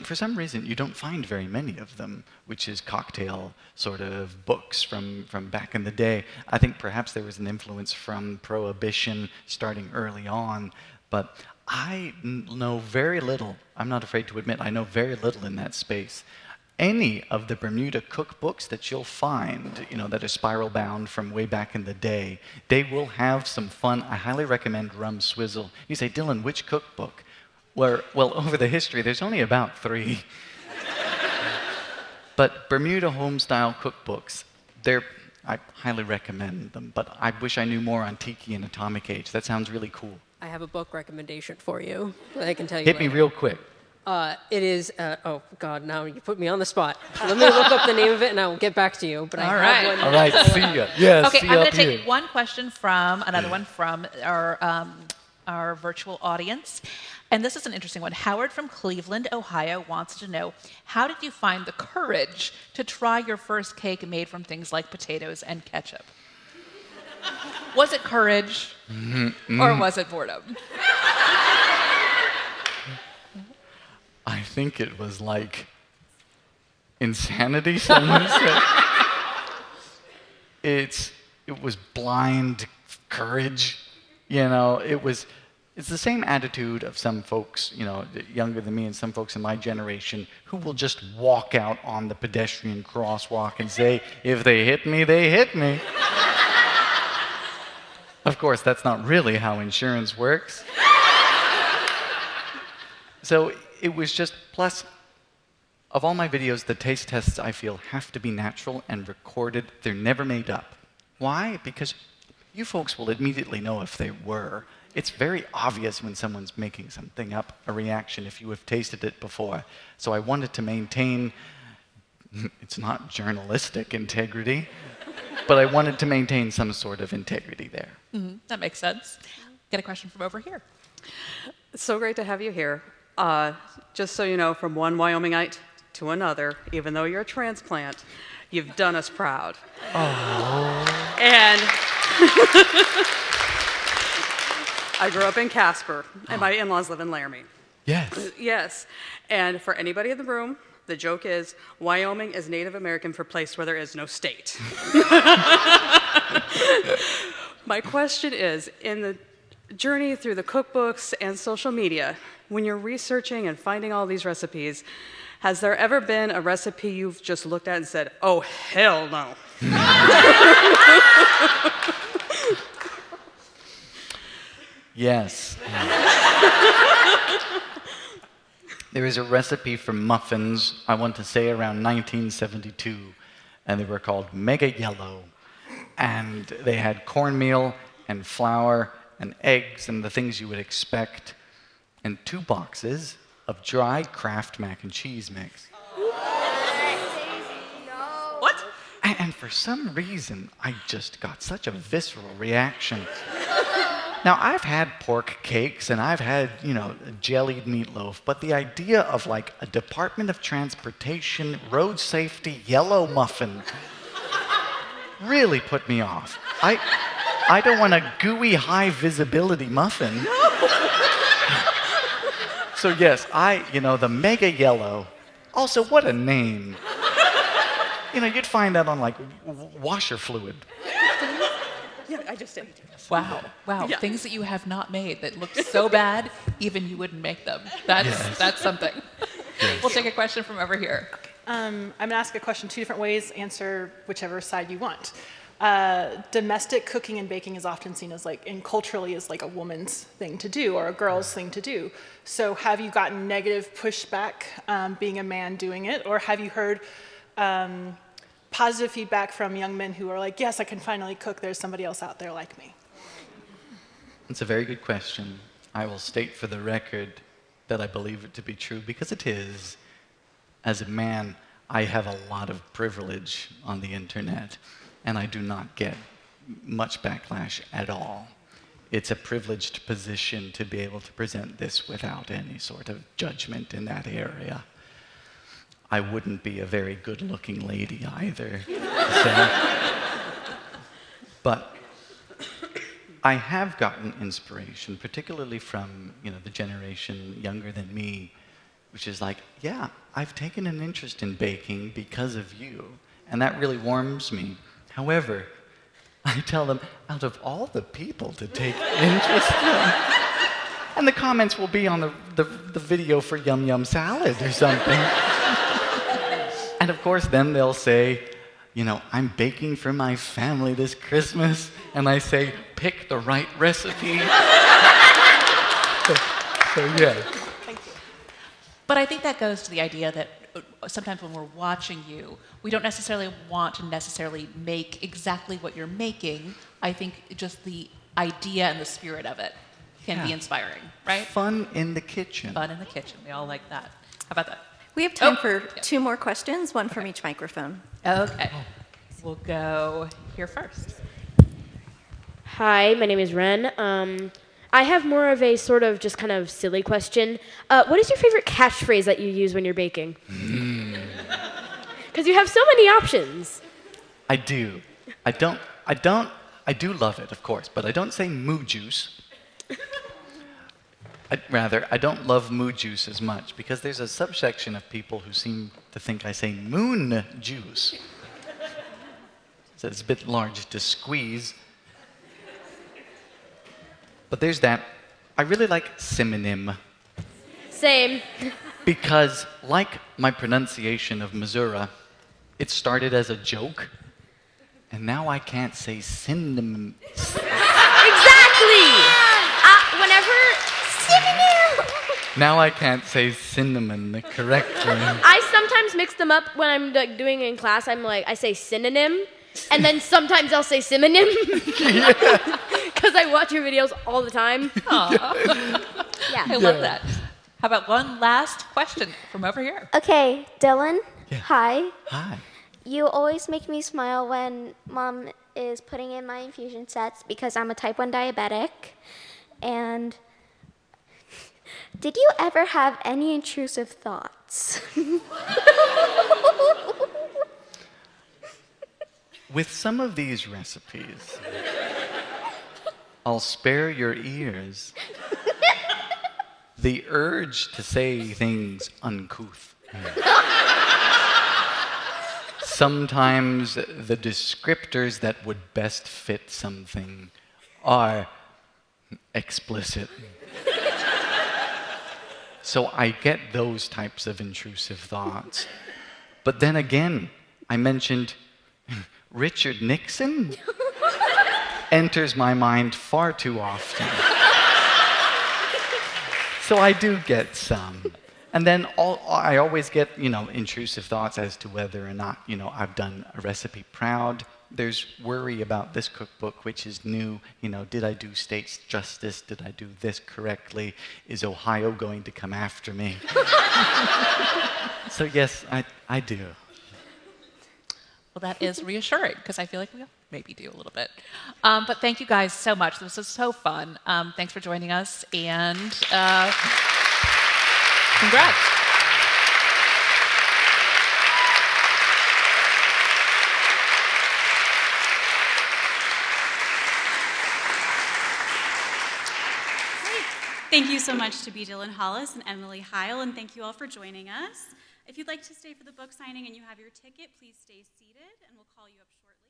[SPEAKER 3] for some reason, you don't find very many of them, which is cocktail sort of books from back in the day. I think perhaps there was an influence from Prohibition starting early on, but I know very little. I'm not afraid to admit I know very little in that space. Any of the Bermuda cookbooks that you'll find, that are spiral bound from way back in the day, they will have some fun. I highly recommend Rum Swizzle. You say, Dylan, which cookbook? Well, over the history, there's only about 3. But Bermuda home-style cookbooks, I highly recommend them, but I wish I knew more on Tiki and Atomic Age. That sounds really cool.
[SPEAKER 11] I have a book recommendation for you that I can tell you
[SPEAKER 3] Hit
[SPEAKER 11] later.
[SPEAKER 3] me real quick.
[SPEAKER 11] It is, oh God, now you put me on the spot. Let me look up the name of it and I will get back to you. But I have one.
[SPEAKER 3] All right, see ya. Yeah,
[SPEAKER 2] Okay,
[SPEAKER 3] see
[SPEAKER 2] I'm
[SPEAKER 3] ya
[SPEAKER 2] going
[SPEAKER 3] up
[SPEAKER 2] to
[SPEAKER 3] here.
[SPEAKER 2] take one question from another one from our virtual audience. And this is an interesting one. Howard from Cleveland, Ohio wants to know, how did you find the courage to try your first cake made from things like potatoes and ketchup? Was it courage or was it boredom?
[SPEAKER 3] I think it was like insanity, someone said. It was blind courage, It's the same attitude of some folks, younger than me and some folks in my generation who will just walk out on the pedestrian crosswalk and say, if they hit me, they hit me. Of course, that's not really how insurance works. So it was just, plus, of all my videos, the taste tests, I feel, have to be natural and recorded. They're never made up. Why? Because you folks will immediately know if they were. It's very obvious when someone's making something up, a reaction, if you have tasted it before. So I wanted to maintain, it's not journalistic integrity, but I wanted to maintain some sort of integrity there.
[SPEAKER 2] Mm-hmm. That makes sense. Get a question from over here.
[SPEAKER 12] It's so great to have you here. Just so you know, from one Wyomingite to another, even though you're a transplant, you've done us proud. Oh. And I grew up in Casper, and my in-laws live in Laramie.
[SPEAKER 3] Yes.
[SPEAKER 12] Yes. And for anybody in the room, the joke is, Wyoming is Native American for place where there is no state. My question is, in the journey through the cookbooks and social media, when you're researching and finding all these recipes, has there ever been a recipe you've just looked at and said, oh, hell no?
[SPEAKER 3] Yes. There is a recipe for muffins, I want to say around 1972, and they were called Mega Yellow. And they had cornmeal and flour and eggs and the things you would expect, and 2 boxes of dry Kraft mac and cheese mix.
[SPEAKER 2] What?
[SPEAKER 3] And for some reason, I just got such a visceral reaction. Now, I've had pork cakes and I've had, jellied meatloaf, but the idea of like a Department of Transportation, road safety, yellow muffin really put me off. I don't want a gooey, high visibility muffin. So yes, the mega yellow. Also, what a name. You'd find that on like washer fluid.
[SPEAKER 7] Yeah, I just did.
[SPEAKER 2] Wow.
[SPEAKER 7] Yeah.
[SPEAKER 2] Things that you have not made that look so bad, even you wouldn't make them. That's something. We'll take a question from over here.
[SPEAKER 13] I'm going to ask a question 2 different ways, answer whichever side you want. Domestic cooking and baking is often seen as and culturally as a woman's thing to do or a girl's thing to do. So have you gotten negative pushback being a man doing it, or have you heard positive feedback from young men who are like, yes, I can finally cook, there's somebody else out there like me?
[SPEAKER 3] It's a very good question. I will state for the record that I believe it to be true because it is. As a man, I have a lot of privilege on the internet, and I do not get much backlash at all. It's a privileged position to be able to present this without any sort of judgment in that area. I wouldn't be a very good-looking lady either. But I have gotten inspiration, particularly from the generation younger than me, which is like, yeah, I've taken an interest in baking because of you, and that really warms me. However, I tell them, out of all the people to take interest in, and the comments will be on the video for Yum Yum Salad or something. And of course, then they'll say, I'm baking for my family this Christmas, and I say, pick the right recipe. So yeah.
[SPEAKER 2] But I think that goes to the idea that sometimes when we're watching you, we don't necessarily want to make exactly what you're making. I think just the idea and the spirit of it can be inspiring, right?
[SPEAKER 3] Fun in the kitchen.
[SPEAKER 2] Fun in the kitchen. We all like that. How about that?
[SPEAKER 14] We have time for 2 more questions, one from each microphone.
[SPEAKER 2] Okay. We'll go here first.
[SPEAKER 15] Hi, my name is Ren. I have more of a sort of just kind of silly question. What is your favorite catchphrase that you use when you're baking? Because you have so many options.
[SPEAKER 3] I do. I do love it, of course, but I don't say moo juice. I don't love moo juice as much because there's a subsection of people who seem to think I say moon juice. So it's a bit large to squeeze. But there's that. I really like synonym.
[SPEAKER 15] Same.
[SPEAKER 3] Because, like my pronunciation of Missouri, it started as a joke, and now I can't say synonym.
[SPEAKER 15] Exactly! Whenever... Synonym!
[SPEAKER 3] Now I can't say cinnamon correctly.
[SPEAKER 15] I sometimes mix them up when I'm doing it in class. I say synonym, and then sometimes I'll say synonym. Because I watch your videos all the time.
[SPEAKER 2] Yeah, I love that. How about one last question from over here?
[SPEAKER 16] Okay, Dylan.
[SPEAKER 3] Yeah.
[SPEAKER 16] Hi.
[SPEAKER 3] Hi.
[SPEAKER 16] You always make me smile when Mom is putting in my infusion sets because I'm a type 1 diabetic. And did you ever have any intrusive thoughts?
[SPEAKER 3] With some of these recipes, I'll spare your ears the urge to say things uncouth. Sometimes the descriptors that would best fit something are explicit. So I get those types of intrusive thoughts. But then again, I mentioned Richard Nixon enters my mind far too often. So I do get some. And then I always get, intrusive thoughts as to whether or not, I've done a recipe proud. There's worry about this cookbook, which is new. Did I do states justice? Did I do this correctly? Is Ohio going to come after me? So yes, I do.
[SPEAKER 2] Well, that is reassuring because I feel like we maybe do a little bit. But thank you guys so much. This was so fun. Thanks for joining us, and congrats.
[SPEAKER 1] Thank you so much to B. Dylan Hollis and Emily Heil, and thank you all for joining us. If you'd like to stay for the book signing and you have your ticket, please stay seated, and we'll call you up shortly.